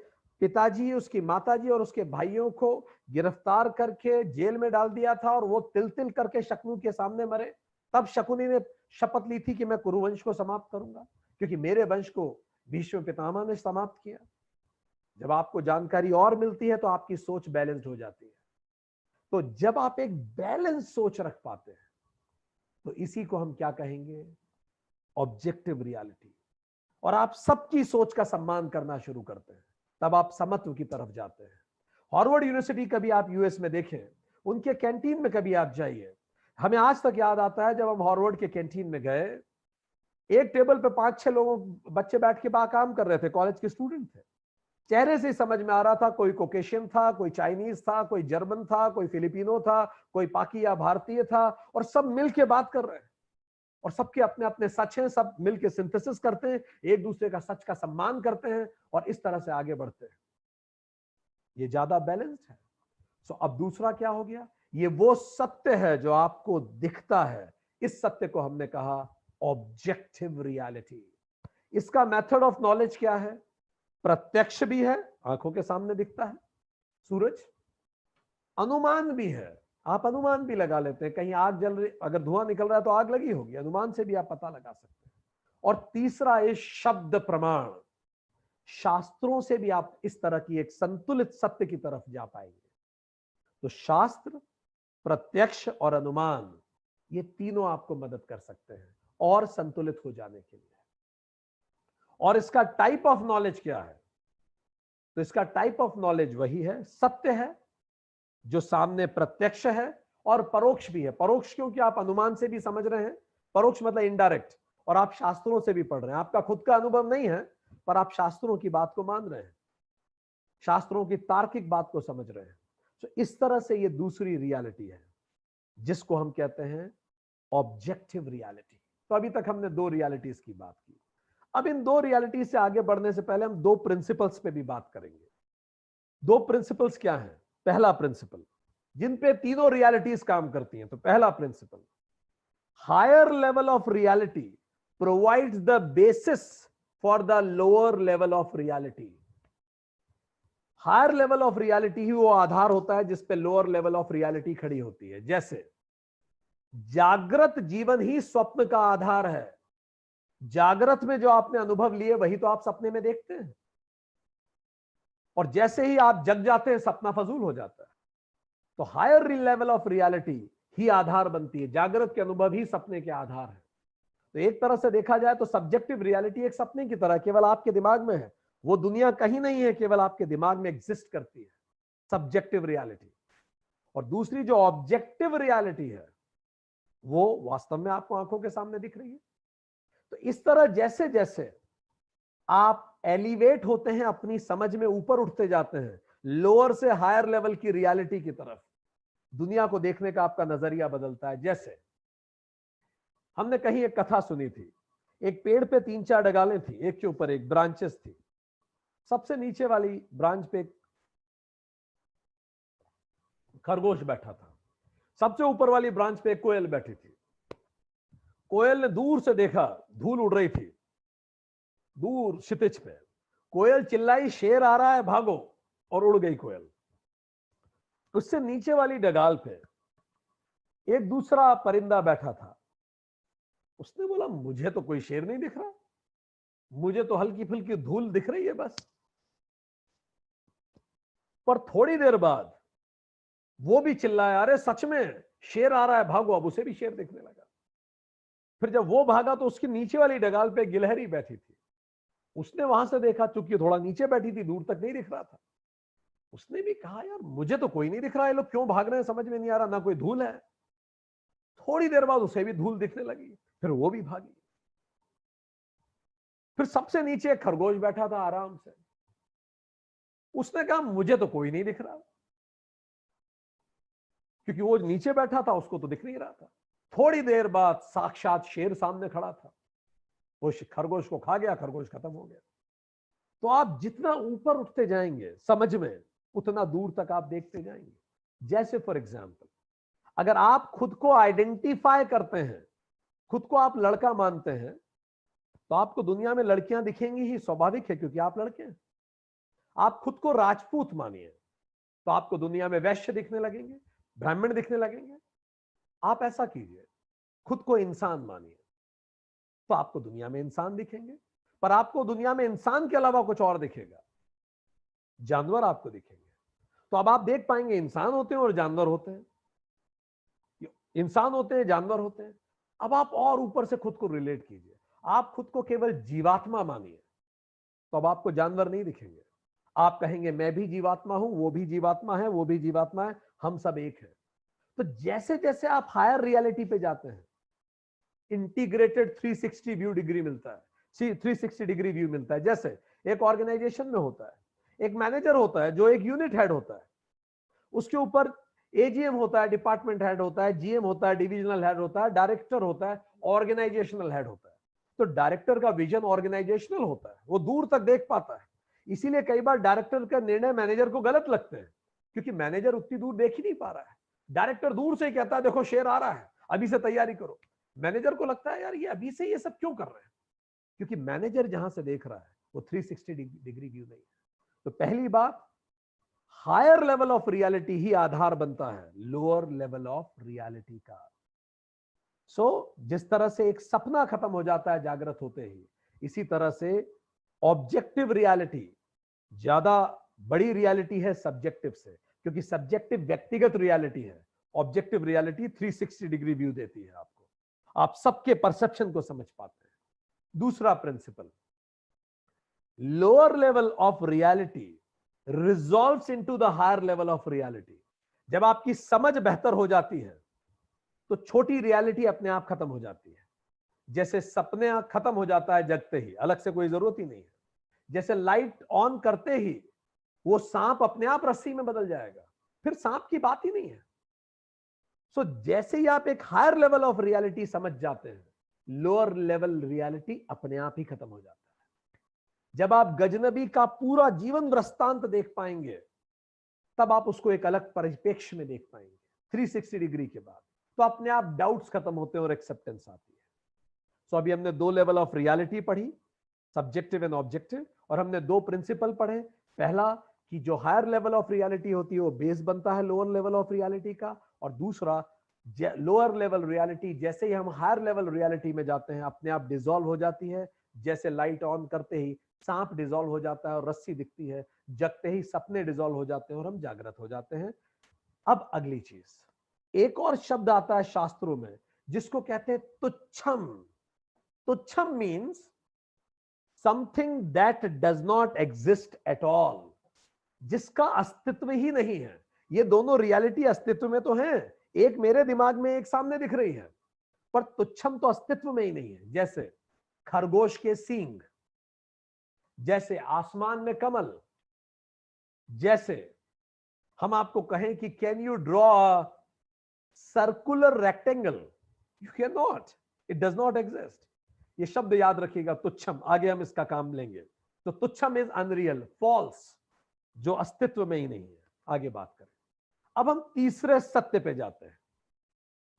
पिताजी, उसकी माताजी और उसके भाइयों को गिरफ्तार करके जेल में डाल दिया था, और वो तिल तिल करके शकुनी के सामने मरे। तब शकुनी ने शपथ ली थी कि मैं कुरुवंश को समाप्त करूंगा, क्योंकि मेरे वंश को भीष्म पितामह ने समाप्त किया। जब आपको जानकारी और मिलती है तो आपकी सोच बैलेंस्ड हो जाती है। तो जब आप एक बैलेंस सोच रख पाते हैं तो इसी को हम क्या कहेंगे? Objective reality. और आप सबकी सोच का सम्मान करना शुरू करते हैं, तब आप समत्व की तरफ जाते हैं। हार्वर्ड यूनिवर्सिटी कभी आप यूएस में देखें, उनके कैंटीन में कभी आप जाइए, हमें आज तक याद आता है जब हम हार्वर्ड के कैंटीन में गए, एक टेबल पे 5-6 लोगों बच्चे बैठ के काम कर रहे थे, कॉलेज के स्टूडेंट थे। चेहरे से समझ में आ रहा था कोई कोकेशियन था, कोई चाइनीज था, कोई जर्मन था, कोई फिलिपिनो था, कोई पाकी या भारतीय था, और सब मिलके बात कर रहे हैं, और सबके अपने अपने सच हैं, सब मिलके सिंथेसिस करते हैं, एक दूसरे का सच का सम्मान करते हैं, और इस तरह से आगे बढ़ते हैं। ये ज्यादा बैलेंस्ड है। सो अब दूसरा क्या हो गया? ये वो सत्य है जो आपको दिखता है। इस सत्य को हमने कहा ऑब्जेक्टिव रियलिटी। इसका मेथड ऑफ नॉलेज क्या है? प्रत्यक्ष भी है, आंखों के सामने दिखता है सूरज, अनुमान भी है, आप अनुमान भी लगा लेते हैं, कहीं आग जल रही, अगर धुआं निकल रहा है तो आग लगी होगी, अनुमान से भी आप पता लगा सकते हैं। और तीसरा है शब्द प्रमाण। शास्त्रों से भी आप इस तरह की एक संतुलित सत्य की तरफ जा पाएंगे। तो शास्त्र, प्रत्यक्ष और अनुमान, ये तीनों आपको मदद कर सकते हैं और संतुलित हो जाने के लिए। और इसका टाइप ऑफ नॉलेज क्या है? तो इसका टाइप ऑफ नॉलेज वही है, सत्य है जो सामने प्रत्यक्ष है, और परोक्ष भी है। परोक्ष क्योंकि आप अनुमान से भी समझ रहे हैं, परोक्ष मतलब इनडायरेक्ट, और आप शास्त्रों से भी पढ़ रहे हैं, आपका खुद का अनुभव नहीं है पर आप शास्त्रों की बात को मान रहे हैं, शास्त्रों की तार्किक बात को समझ रहे हैं। तो इस तरह से ये दूसरी रियलिटी है जिसको हम कहते हैं ऑब्जेक्टिव रियलिटी। तो अभी तक हमने दो रियलिटीज की बात की। अब इन दो रियलिटी से आगे बढ़ने से पहले हम दो प्रिंसिपल्स पे भी बात करेंगे। दो प्रिंसिपल्स क्या हैं? पहला प्रिंसिपल जिन पे तीनों रियलिटीज काम करती हैं, तो पहला principle, higher level of reality provides the basis for the lower level of reality. Higher level of reality ही वो आधार होता है जिस पे लोअर लेवल ऑफ रियलिटी खड़ी होती है। जैसे जागृत जीवन ही स्वप्न का आधार है। जागृत में जो आपने अनुभव लिए वही तो आप सपने में देखते हैं, और जैसे ही आप जग जाते हैं सपना फजूल हो जाता है। तो हायर लेवल ऑफ रियलिटी ही आधार बनती है, जागृत के अनुभव ही सपने के आधार है। तो एक तरह से देखा जाए तो सब्जेक्टिव रियलिटी एक सपने की तरह केवल आपके दिमाग में है, वो दुनिया कहीं नहीं है, केवल आपके दिमाग में एग्जिस्ट करती है, सब्जेक्टिव रियलिटी। और दूसरी जो ऑब्जेक्टिव रियलिटी है वो वास्तव में आपको आंखों के सामने दिख रही है। तो इस तरह जैसे जैसे आप एलिवेट होते हैं, अपनी समझ में ऊपर उठते जाते हैं, लोअर से हायर लेवल की रियलिटी की तरफ, दुनिया को देखने का आपका नजरिया बदलता है। जैसे हमने कहीं एक कथा सुनी थी, एक पेड़ पे 3-4 डगालें थी, एक के ऊपर एक ब्रांचेस थी। सबसे नीचे वाली ब्रांच पे खरगोश बैठा था। सबसे ऊपर वाली ब्रांच पे एक कोयल बैठी थी। कोयल ने दूर से देखा, धूल उड़ रही थी दूर क्षितिज पे। कोयल चिल्लाई, शेर आ रहा है भागो, और उड़ गई कोयल। उससे नीचे वाली डगाल पे एक दूसरा परिंदा बैठा था। उसने बोला, मुझे तो कोई शेर नहीं दिख रहा, मुझे तो हल्की फुल्की धूल दिख रही है बस। पर थोड़ी देर बाद वो भी चिल्लाया, अरे सच में शेर आ रहा है भागो। अब उसे भी शेर दिखने लगा। फिर जब वो भागा तो उसकी नीचे वाली डगाल पे गिलहरी बैठी थी। उसने वहां से देखा, चूंकि थोड़ा नीचे बैठी थी, दूर तक नहीं दिख रहा था। उसने भी कहा, यार मुझे तो कोई नहीं दिख रहा है, लोग क्यों भाग रहे हैं समझ में नहीं आ रहा, ना कोई धूल है। थोड़ी देर बाद उसे भी धूल दिखने लगी, फिर वो भी भागी। फिर सबसे नीचे एक खरगोश बैठा था आराम से। उसने कहा, मुझे तो कोई नहीं दिख रहा, क्योंकि वो नीचे बैठा था, उसको तो दिख नहीं रहा था। थोड़ी देर बाद साक्षात शेर सामने खड़ा था। वो खरगोश को खा गया, खरगोश खत्म हो गया। तो आप जितना ऊपर उठते जाएंगे समझ में, उतना दूर तक आप देखते जाएंगे। जैसे फॉर एग्जाम्पल, अगर आप खुद को आइडेंटिफाई करते हैं, खुद को आप लड़का मानते हैं, तो आपको दुनिया में लड़कियां दिखेंगी ही, स्वाभाविक है, क्योंकि आप लड़के हैं। आप खुद को राजपूत मानिए, तो आपको दुनिया में वैश्य दिखने लगेंगे, ब्राह्मण दिखने लगेंगे। आप ऐसा कीजिए, खुद को इंसान मानिए, तो आपको दुनिया में इंसान दिखेंगे। पर आपको दुनिया में इंसान के अलावा कुछ और दिखेगा, जानवर आपको दिखेंगे। तो अब आप देख पाएंगे, इंसान होते हैं और जानवर होते हैं, इंसान होते हैं, जानवर होते हैं। अब आप और ऊपर से खुद को रिलेट कीजिए। आप खुद को केवल जीवात्मा मानिए, तो अब आपको जानवर नहीं दिखेंगे। आप कहेंगे, मैं भी जीवात्मा हूं, वो भी जीवात्मा है, वो भी जीवात्मा है, हम सब एक है। तो जैसे जैसे आप हायर रियलिटी पे जाते हैं, इंटीग्रेटेड 360 व्यू डिग्री मिलता है, 360 डिग्री व्यू मिलता है। जैसे एक ऑर्गेनाइजेशन में होता है, एक मैनेजर होता है जो एक यूनिट हेड होता है, उसके ऊपर एजीएम होता है, डिपार्टमेंट हेड होता है, जीएम होता है, डिविजनल हेड होता है, डायरेक्टर होता है, ऑर्गेनाइजेशनल हेड होता है। तो डायरेक्टर का विजन ऑर्गेनाइजेशनल होता है, वो दूर तक देख पाता है। इसीलिए कई बार डायरेक्टर का निर्णय मैनेजर को गलत लगते हैं, क्योंकि मैनेजर उतनी दूर देख ही नहीं पा रहा है। डायरेक्टर दूर से ही कहता है, देखो शेर आ रहा है, अभी से तैयारी करो। मैनेजर को लगता है, यार ये अभी से ये सब क्यों कर रहे हैं, क्योंकि मैनेजर जहां से देख रहा है वो 360 डिग्री व्यू नहीं है। तो पहली बात, हायर लेवल ऑफ रियलिटी ही आधार बनता है लोअर लेवल ऑफ रियलिटी का। जिस तरह से एक सपना खत्म हो जाता है जागृत होते ही, इसी तरह से ऑब्जेक्टिव रियलिटी ज्यादा बड़ी रियलिटी है सब्जेक्टिव से, क्योंकि सब्जेक्टिव व्यक्तिगत रियलिटी है, ऑब्जेक्टिव रियलिटी 360 डिग्री व्यू देती है आपको, आप सबके परसेप्शन को समझ पाते हैं। दूसरा principle, lower level of reality resolves into the higher level of reality. जब आपकी समझ बेहतर हो जाती है, तो छोटी रियलिटी अपने आप खत्म हो जाती है। जैसे सपने खत्म हो जाता है जगते ही, अलग से कोई जरूरत ही नहीं है। जैसे लाइट ऑन करते ही वो सांप अपने आप रस्सी में बदल जाएगा, फिर सांप की बात ही नहीं है। जैसे ही आप एक हायर लेवल ऑफ रियलिटी समझ जाते हैं, लोअर लेवल रियलिटी अपने आप ही खत्म हो जाता है। जब आप गजनबी का पूरा जीवन वृत्तांत देख पाएंगे, तब आप उसको एक अलग परिप्रेक्ष्य में देख पाएंगे 360 डिग्री के बाद। तो अपने आप डाउट्स खत्म होते हैं और एक्सेप्टेंस आती है। अभी हमने 2 लेवल ऑफ रियलिटी पढ़ी, सब्जेक्टिव एंड ऑब्जेक्टिव, और हमने 2 प्रिंसिपल पढ़े। पहला कि जो हायर लेवल ऑफ रियलिटी होती है वो बेस बनता है लोअर लेवल ऑफ रियलिटी का, और दूसरा लोअर लेवल रियलिटी जैसे ही हम हायर लेवल रियलिटी में जाते हैं अपने आप डिसॉल्व हो जाती है। जैसे लाइट ऑन करते ही सांप डिसॉल्व हो जाता है और रस्सी दिखती है, जगते ही सपने डिसॉल्व हो जाते हैं और हम जागृत हो जाते हैं। अब अगली चीज, एक और शब्द आता है शास्त्रों में जिसको कहते हैं तुच्छम। तुच्छम means something that does not exist at all, जिसका अस्तित्व ही नहीं है। ये दोनों रियलिटी अस्तित्व में तो हैं, एक मेरे दिमाग में एक सामने दिख रही है, पर तुच्छम तो अस्तित्व में ही नहीं है। जैसे खरगोश के सींग, जैसे आसमान में कमल, जैसे हम आपको कहें कि can you draw a circular rectangle, you can not, it does not exist. ये शब्द याद रखिएगा, तुच्छम, आगे हम इसका काम लेंगे। तो तुच्छम इज अनरियल, फॉल्स, जो अस्तित्व में ही नहीं है। आगे बात करें। अब हम तीसरे सत्य पे जाते हैं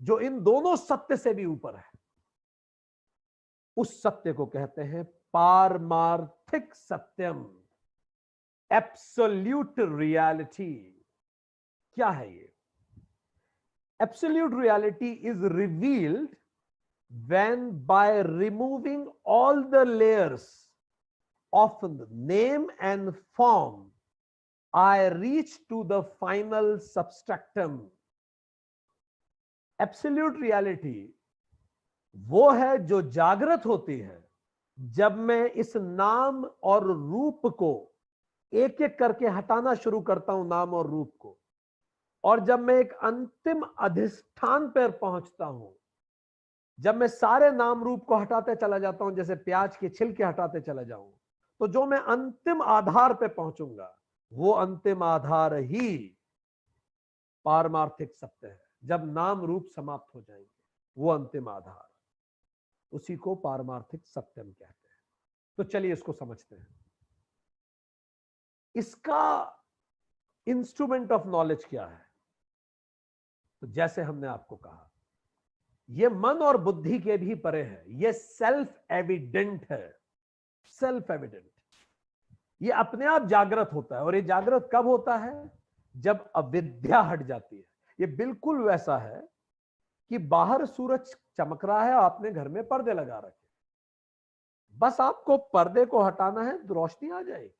जो इन दोनों सत्य से भी ऊपर है। उस सत्य को कहते हैं पारमार्थिक सत्यम, एब्सोल्यूट रियलिटी। क्या है ये? Absolute reality is revealed when by removing all the layers of name and form I reach to the final substratum. Absolute reality वो है जो जागृत होती है जब मैं इस नाम और रूप को एक एक करके हटाना शुरू करता हूं, नाम और रूप को, और जब मैं एक अंतिम अधिष्ठान पर पहुंचता हूं, जब मैं सारे नाम रूप को हटाते चला जाता हूं, जैसे प्याज के छिलके हटाते चला जाऊं, तो जो मैं अंतिम आधार पे पहुंचूंगा वो अंतिम आधार ही पारमार्थिक सत्य है। जब नाम रूप समाप्त हो जाएंगे वो अंतिम आधार, उसी को पारमार्थिक सत्यम कहते हैं। तो चलिए इसको समझते हैं। इसका इंस्ट्रूमेंट ऑफ नॉलेज क्या है? तो जैसे हमने आपको कहा, ये मन और बुद्धि के भी परे है, ये सेल्फ एविडेंट है। सेल्फ एविडेंट, ये अपने आप जागृत होता है। और ये जागृत कब होता है? जब अविद्या हट जाती है। ये बिल्कुल वैसा है कि बाहर सूरज चमक रहा है, आपने घर में पर्दे लगा रखे, बस आपको पर्दे को हटाना है तो रोशनी आ जाएगी।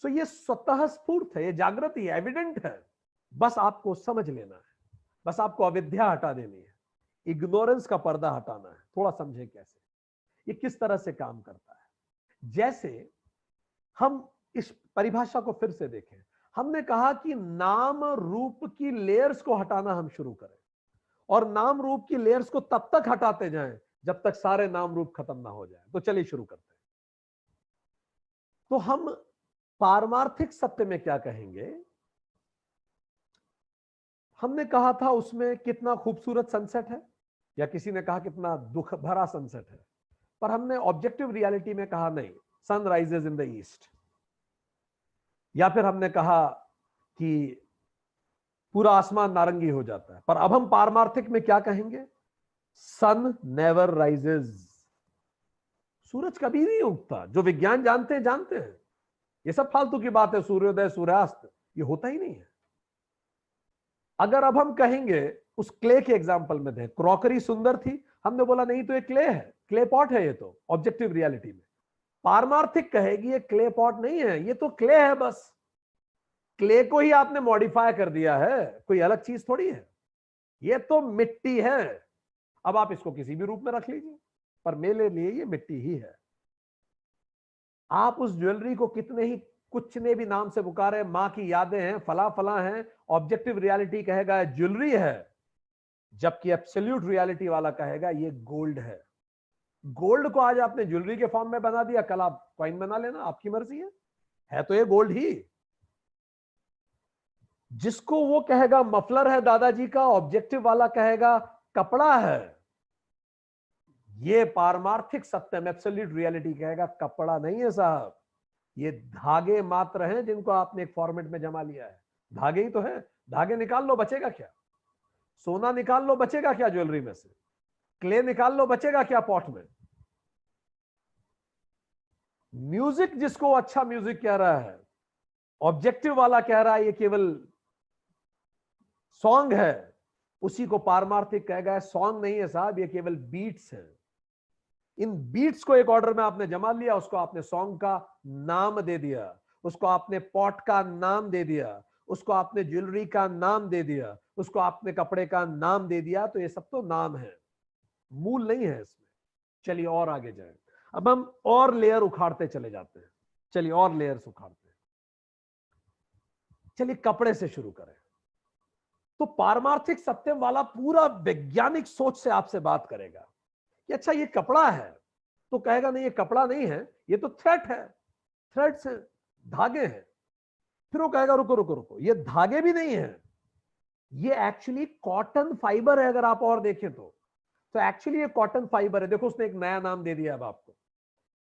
सो ये स्वतः स्फूर्त है, ये जागृति है, एविडेंट है। बस आपको समझ लेना है, बस आपको अविद्या हटा देनी है, इग्नोरेंस का पर्दा हटाना है। थोड़ा समझे कैसे, ये किस तरह से काम करता है। जैसे हम इस परिभाषा को फिर से देखें, हमने कहा कि नाम रूप की लेयर्स को हटाना हम शुरू करें, और नाम रूप की लेयर्स को तब तक हटाते जाएं जब तक सारे नाम रूप खत्म ना हो जाए। तो चलिए शुरू करते हैं। तो हम पारमार्थिक सत्य में क्या कहेंगे? हमने कहा था उसमें कितना खूबसूरत सनसेट है, या किसी ने कहा कितना दुख भरा सनसेट है, पर हमने ऑब्जेक्टिव रियलिटी में कहा नहीं, sun rises in the east. या फिर हमने कहा कि पूरा आसमान नारंगी हो जाता है। पर अब हम पारमार्थिक में क्या कहेंगे? सन नेवर राइजेज, सूरज कभी नहीं उगता। जो विज्ञान जानते हैं ये सब फालतू की बात है, सूर्योदय सूर्यास्त ये होता ही नहीं है। अगर अब हम कहेंगे, उस क्ले के एग्जांपल में दें, क्रॉकरी सुंदर थी, हमने बोला नहीं तो ये क्ले है, क्ले पॉट है ये तो ऑब्जेक्टिव रियलिटी में। पारमार्थिक कहेगी ये क्ले पॉट नहीं है, ये तो क्ले है, बस क्ले को ही आपने मॉडिफाई कर दिया है, कोई अलग चीज थोड़ी है, ये तो मिट्टी है। अब आप इसको किसी भी रूप में रख लीजिए, पर मेरे लिए ये मिट्टी ही है। आप उस ज्वेलरी को कितने ही कुछ ने भी नाम से पुकारे, मां की यादें हैं, फला फला हैं, ऑब्जेक्टिव रियलिटी कहेगा ज्वेलरी है, जबकि एब्सोल्यूट रियलिटी वाला कहेगा ये गोल्ड है। गोल्ड को आज आपने ज्वेलरी के फॉर्म में बना दिया, कल आप कॉइन बना लेना, आपकी मर्जी है तो ये गोल्ड ही। जिसको वो कहेगा मफलर है दादाजी का, ऑब्जेक्टिव वाला कहेगा कपड़ा है। ये पारमार्थिक सत्यम एब्सोल्यूट रियलिटी कहेगा कपड़ा नहीं है साहब, ये धागे मात्र हैं जिनको आपने एक फॉर्मेट में जमा लिया है। धागे ही तो है, धागे निकाल लो बचेगा क्या? सोना निकाल लो बचेगा क्या ज्वेलरी में से? क्ले निकाल लो बचेगा क्या पॉट में? म्यूजिक जिसको अच्छा म्यूजिक कह रहा है, ऑब्जेक्टिव वाला कह रहा है ये केवल सॉन्ग है, उसी को पारमार्थिक कहेगा सॉन्ग नहीं है साहब, ये केवल बीट्स हैं। इन बीट्स को एक ऑर्डर में आपने जमा लिया, उसको आपने सॉन्ग का नाम दे दिया, उसको आपने पॉट का नाम दे दिया, उसको आपने ज्वेलरी का नाम दे दिया, उसको आपने कपड़े का नाम दे दिया। तो ये सब तो नाम है, मूल नहीं है इसमें। चलिए और आगे जाए, अब हम और लेयर उखाड़ते चले जाते हैं। चलिए और लेयर्स उखाड़ते हैं। चलिए कपड़े से शुरू करें। तो पारमार्थिक सत्यम वाला पूरा वैज्ञानिक सोच से आपसे बात करेगा कि अच्छा ये कपड़ा है, तो कहेगा नहीं ये कपड़ा नहीं है, ये तो थ्रेड है, थ्रेड से धागे हैं। फिर वो कहेगा रुको रुको रुको, ये धागे भी नहीं है, ये एक्चुअली कॉटन फाइबर है। अगर आप और देखें तो एक्चुअली ये कॉटन फाइबर है। देखो उसने एक नया नाम दे दिया अब आपको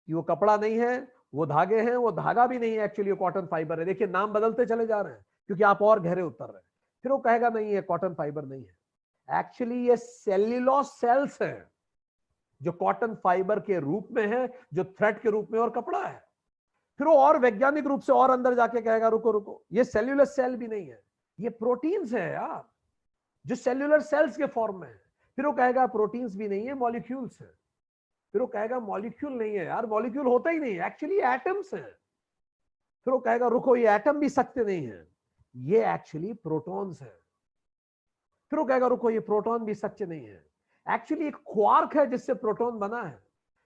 कि वो कपड़ा नहीं है, वो धागे हैं, वो धागा भी नहीं है, एक्चुअली वो कॉटन फाइबर है। देखिए नाम बदलते चले जा रहे हैं। क्योंकि आप और गहरे उतर रहे हैं। फिर वो कहेगा नहीं ये कॉटन फाइबर नहीं है, एक्चुअली ये सेल्यूलोज सेल्स हैं जो कॉटन फाइबर के रूप में है, जो थ्रेड के रूप में और कपड़ा है। फिर वो और वैज्ञानिक रूप से और अंदर जाके कहेगा रुको रुको, ये सेल्यूलर सेल भी नहीं है, ये प्रोटीन्स है यार, जो सेल्यूलर सेल्स के फॉर्म में है। फिर वो कहेगा प्रोटीन्स भी नहीं है, मॉलिक्यूल्स है। फिर वो कहेगा मॉलिक्यूल नहीं है यार, मॉलिक्यूल होता ही नहीं, एक्चुअली एटम्स है। फिर वो कहेगा रुको, ये एटम भी सत्य नहीं है, ये एक्चुअली प्रोटॉन्स है। फिर वो कहेगा रुको, ये प्रोटॉन भी सत्य नहीं है, एक्चुअली एक क्वार्क है जिससे प्रोटॉन बना है।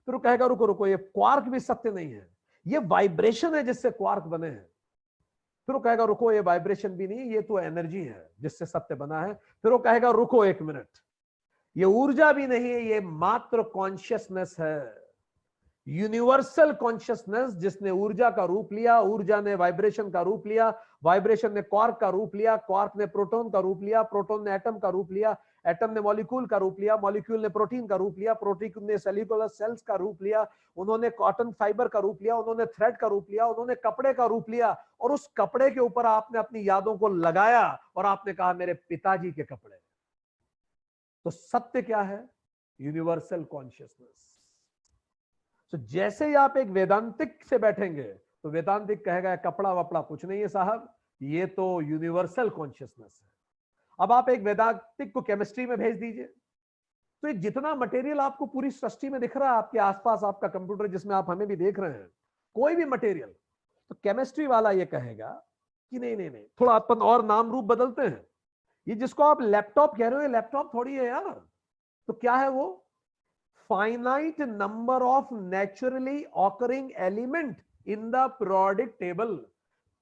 फिर वो कहेगा रुको रुको, ये क्वार्क भी सत्य नहीं है, ये वाइब्रेशन है जिससे क्वार्क बने हैं। फिर वो कहेगा रुको, ये वाइब्रेशन भी नहीं, ये तो एनर्जी है जिससे सत्य बना है। फिर वो कहेगा रुको एक मिनट, ये ऊर्जा भी नहीं है, ये मात्र कॉन्शियसनेस है, यूनिवर्सल कॉन्शियसनेस जिसने ऊर्जा का रूप लिया, ऊर्जा ने वाइब्रेशन का रूप लिया, वाइब्रेशन ने क्वार्क का रूप लिया, क्वार्क ने प्रोटॉन का रूप लिया, प्रोटॉन ने एटम का रूप लिया, एटम ने मॉलिक्यूल का रूप लिया, मॉलिक्यूल ने प्रोटीन का रूप लिया, प्रोटीन ने सेल्यूलर सेल्स का रूप लिया, उन्होंने कॉटन फाइबर का रूप लिया, उन्होंने थ्रेड का रूप लिया, उन्होंने कपड़े का रूप लिया, और उस कपड़े के ऊपर आपने अपनी यादों को लगाया और आपने कहा मेरे पिताजी के कपड़े। तो सत्य क्या है? Universal consciousness. तो जैसे ही आप एक वेदांतिक से बैठेंगे तो वेदांतिक कहेगा कपड़ा वपड़ा कुछ नहीं है साहब, ये तो यूनिवर्सल कॉन्शियसनेस है। अब आप एक वेदांतिक को केमिस्ट्री में भेज दीजिए, तो जितना मटेरियल आपको पूरी सृष्टि में दिख रहा है आपके आसपास, आपका कंप्यूटर जिसमें आप हमें भी देख रहे हैं, कोई भी मटेरियल, तो केमिस्ट्री वाला ये कहेगा कि नहीं नहीं नहीं, थोड़ा अपन और नाम रूप बदलते हैं, ये जिसको आप लैपटॉप कह रहे हो ये लैपटॉप थोड़ी है यार। तो क्या है वो? Finite number of naturally occurring element in the periodic table.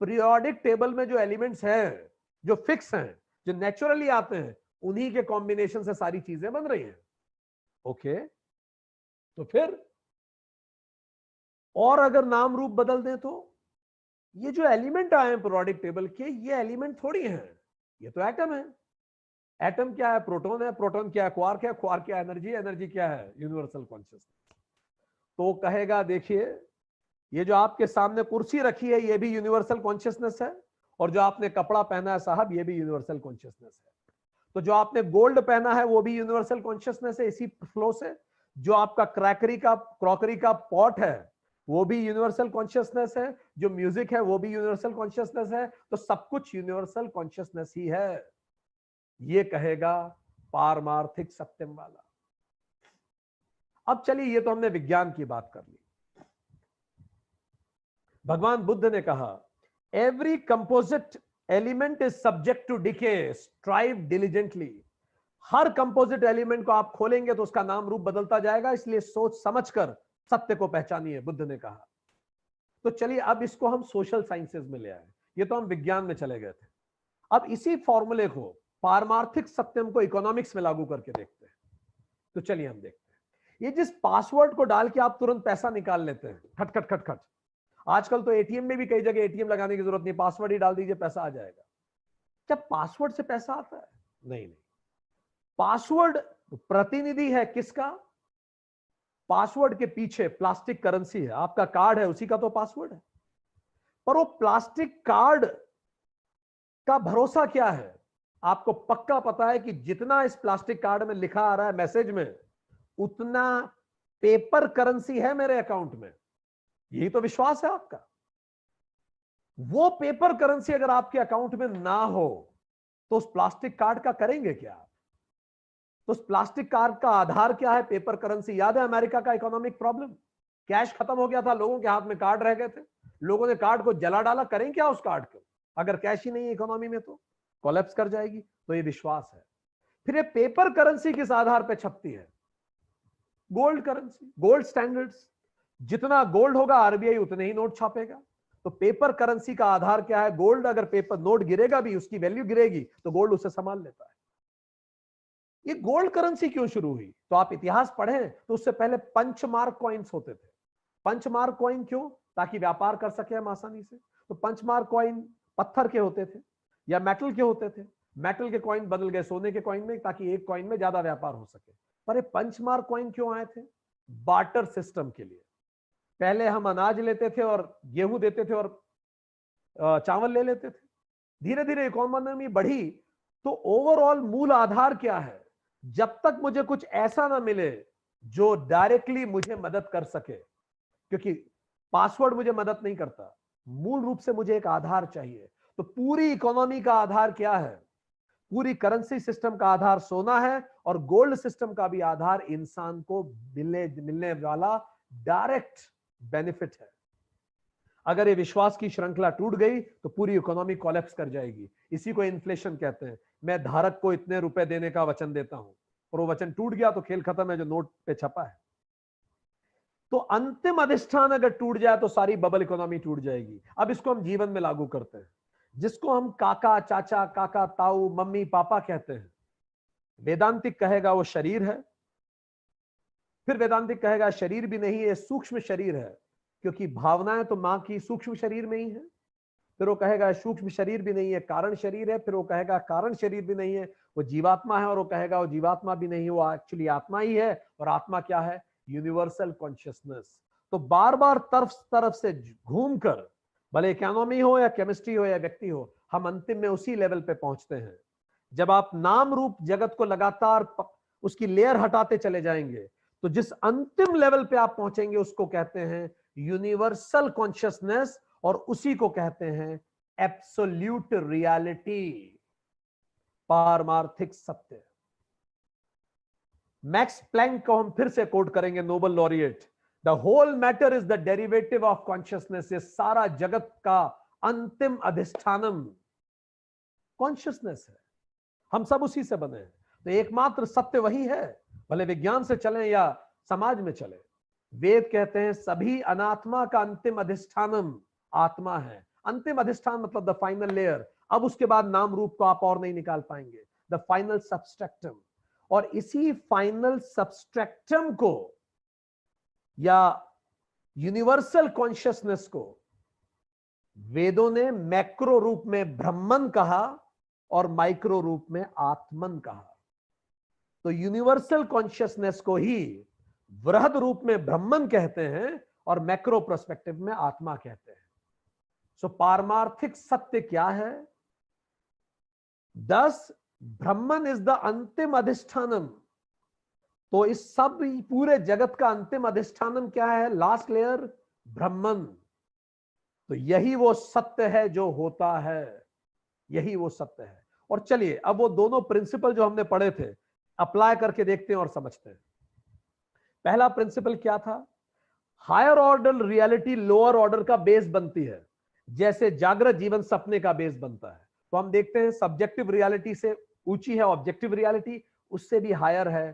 Periodic table में जो एलिमेंट्स हैं, जो फिक्स हैं, जो नेचुरली आते हैं, उन्हीं के कॉम्बिनेशन से सारी चीजें बन रही हैं। ओके, तो फिर और अगर नाम रूप बदल दें तो ये जो एलिमेंट आए हैं पीरियोडिक टेबल के, ये एलिमेंट थोड़ी हैं, ये तो एटम है। एटम क्या है? प्रोटॉन है। प्रोटॉन क्या है? क्वार्क है। क्वार्क क्या एनर्जी? एनर्जी क्या है? Universal consciousness. तो कहेगा देखिए, ये जो आपके सामने कुर्सी रखी है ये भी यूनिवर्सल कॉन्शियसनेस है, और जो आपने कपड़ा पहना है साहब ये भी यूनिवर्सल कॉन्शियसनेस है। तो जो आपने गोल्ड पहना है वो भी यूनिवर्सल कॉन्शियसनेस है इसी फ्लो से। जो आपका क्रॉकरी का पॉट है वो भी यूनिवर्सल कॉन्शियसनेस है। जो म्यूजिक है वो भी यूनिवर्सल कॉन्शियसनेस है। तो सब कुछ यूनिवर्सल कॉन्शियसनेस ही है, ये कहेगा पारमार्थिक सत्यम वाला। अब चलिए, ये तो हमने विज्ञान की बात कर ली। भगवान बुद्ध ने कहा every composite element is subject to decay, strive diligently. हर कंपोजिट एलिमेंट को आप खोलेंगे तो उसका नाम रूप बदलता जाएगा, इसलिए सोच समझकर सत्य को पहचानिए, बुद्ध ने कहा। तो चलिए अब इसको हम सोशल साइंसेज में ले आए, ये तो हम विज्ञान में चले गए थे। अब इसी फॉर्मूले को, पारमार्थिक सत्यम को इकोनॉमिक्स में लागू करके देखते हैं। तो चलिए हम देखते हैं। ये जिस पासवर्ड को डाल के आप तुरंत पैसा निकाल लेते हैं, खट खट खट खट, आजकल तो एटीएम में भी कई जगह एटीएम लगाने की जरूरत नहीं, पासवर्ड ही डाल दीजिए पैसा आ जाएगा। क्या पासवर्ड से पैसा आता है? नहीं नहीं, पासवर्ड प्रतिनिधि है किसका? पासवर्ड के पीछे प्लास्टिक करेंसी है, आपका कार्ड है उसी का तो पासवर्ड है। पर वो प्लास्टिक कार्ड का भरोसा क्या है? आपको पक्का पता है कि जितना इस प्लास्टिक कार्ड में लिखा आ रहा है मैसेज में, उतना पेपर करेंसी है मेरे अकाउंट में, यही तो विश्वास है आपका। वो पेपर करेंसी अगर आपके अकाउंट में ना हो तो उस प्लास्टिक कार्ड का करेंगे क्या आप? तो उस प्लास्टिक कार्ड का आधार क्या है? Paper currency. याद है अमेरिका का इकोनॉमिक प्रॉब्लम? कैश खत्म हो गया था, लोगों के हाथ में कार्ड रह गए थे, लोगों ने कार्ड को जला डाला। करें क्या उस कार्ड को? अगर कैश ही नहीं है इकोनॉमी में तो कोलैप्स कर जाएगी। तो ये विश्वास है। फिर ये पेपर करेंसी किस आधार पर छपती है? Gold currency, gold standards. जितना गोल्ड होगा आरबीआई उतने ही नोट छापेगा। तो पेपर करेंसी का आधार क्या है? गोल्ड। अगर पेपर नोट गिरेगा भी, उसकी वैल्यू गिरेगी, तो गोल्ड उसे संभाल लेता है। ये गोल्ड करेंसी क्यों शुरू हुई? तो आप इतिहास पढ़ें तो उससे पहले पंचमार्क कॉइन्स होते थे। पंचमार्क कॉइन क्यों? ताकि व्यापार कर सके हम आसानी से। तो पंचमार्क कॉइन पत्थर के होते थे या मेटल के होते थे। मेटल के कॉइन बदल गए सोने के कॉइन में, ताकि एक कॉइन में ज्यादा व्यापार हो सके। पर ये पंचमार्क कॉइन क्यों आए थे? बार्टर सिस्टम के लिए। पहले हम अनाज लेते थे और गेहूं देते थे और चावल ले लेते थे। धीरे धीरे इकोनॉमी बढ़ी, तो ओवरऑल मूल आधार क्या है? जब तक मुझे कुछ ऐसा ना मिले जो डायरेक्टली मुझे मदद कर सके, क्योंकि पासवर्ड मुझे मदद नहीं करता, मूल रूप से मुझे एक आधार चाहिए। तो पूरी इकोनॉमी का आधार क्या है? पूरी करेंसी सिस्टम का आधार सोना है, और गोल्ड सिस्टम का भी आधार इंसान को मिलने वाला डायरेक्ट बेनिफिट है। अगर ये विश्वास की श्रृंखला टूट गई तो पूरी इकोनॉमी कोलैप्स कर जाएगी। इसी को इन्फ्लेशन कहते हैं। मैं धारक को इतने रुपए देने का वचन देता हूं और वो वचन टूट गया तो खेल खत्म है, जो नोट पे छपा है। तो अंतिम अधिष्ठान अगर टूट जाए तो सारी बबल इकोनॉमी टूट जाएगी। अब इसको हम जीवन में लागू करते हैं। जिसको हम काका चाचा, काका ताऊ, मम्मी पापा कहते हैं, वेदांतिक कहेगा वो शरीर है। फिर वेदांतिक कहेगा शरीर भी नहीं है, सूक्ष्म शरीर है, क्योंकि भावनाएं तो मां की सूक्ष्म शरीर में ही है। फिर वो कहेगा सूक्ष्म शरीर भी नहीं है, कारण शरीर है। फिर वो कहेगा कारण शरीर भी नहीं है, वो जीवात्मा है। और वो कहेगा वो जीवात्मा भी नहीं है, वो एक्चुअली आत्मा ही है। और आत्मा क्या है? Universal consciousness. तो बार बार तरफ से घूमकर, भले इकोनॉमी हो या केमिस्ट्री हो या व्यक्ति हो, हम अंतिम में उसी लेवल पे पहुंचते हैं। जब आप नाम रूप जगत को लगातार उसकी लेयर हटाते चले जाएंगे, तो जिस अंतिम लेवल पे आप पहुंचेंगे उसको कहते हैं यूनिवर्सल कॉन्शियसनेस, और उसी को कहते हैं एब्सोल्यूट रियलिटी, पारमार्थिक सत्य। मैक्स प्लैंक को हम फिर से कोट करेंगे, Nobel laureate, the whole matter is the derivative of consciousness. ये सारा जगत का अंतिम अधिष्ठानम कॉन्शियसनेस है। हम सब उसी से बने हैं। तो एकमात्र सत्य वही है, भले विज्ञान से चलें या समाज में चले। वेद कहते हैं सभी अनात्मा का अंतिम अधिष्ठानम आत्मा है। अंतिम अधिष्ठान मतलब द फाइनल लेयर। अब उसके बाद नाम रूप को आप और नहीं निकाल पाएंगे, द फाइनल सबस्ट्रक्टम। और इसी फाइनल सबस्ट्रक्टम को या यूनिवर्सल कॉन्शियसनेस को वेदों ने मैक्रो रूप में ब्रह्मन कहा और माइक्रो रूप में आत्मन कहा। तो यूनिवर्सल कॉन्शियसनेस को ही वृहद रूप में ब्रह्मन कहते हैं और मैक्रो पर्सपेक्टिव में आत्मा कहते हैं। सो पारमार्थिक सत्य क्या है? 10 ब्रह्मन इज द अंतिम अधिष्ठानम। तो इस सब पूरे जगत का अंतिम अधिष्ठानम क्या है? लास्ट लेयर ब्रह्मन। तो यही वो सत्य है जो होता है, यही वो सत्य है। और चलिए अब वो दोनों प्रिंसिपल जो हमने पढ़े थे अप्लाई करके देखते हैं और समझते हैं। पहला प्रिंसिपल क्या था? Higher order reality lower order का बेस बनती है, जैसे जागृत जीवन सपने का बेस बनता है। तो हम देखते हैं सब्जेक्टिव रियलिटी से ऊंची है ऑब्जेक्टिव रियलिटी, उससे भी हायर है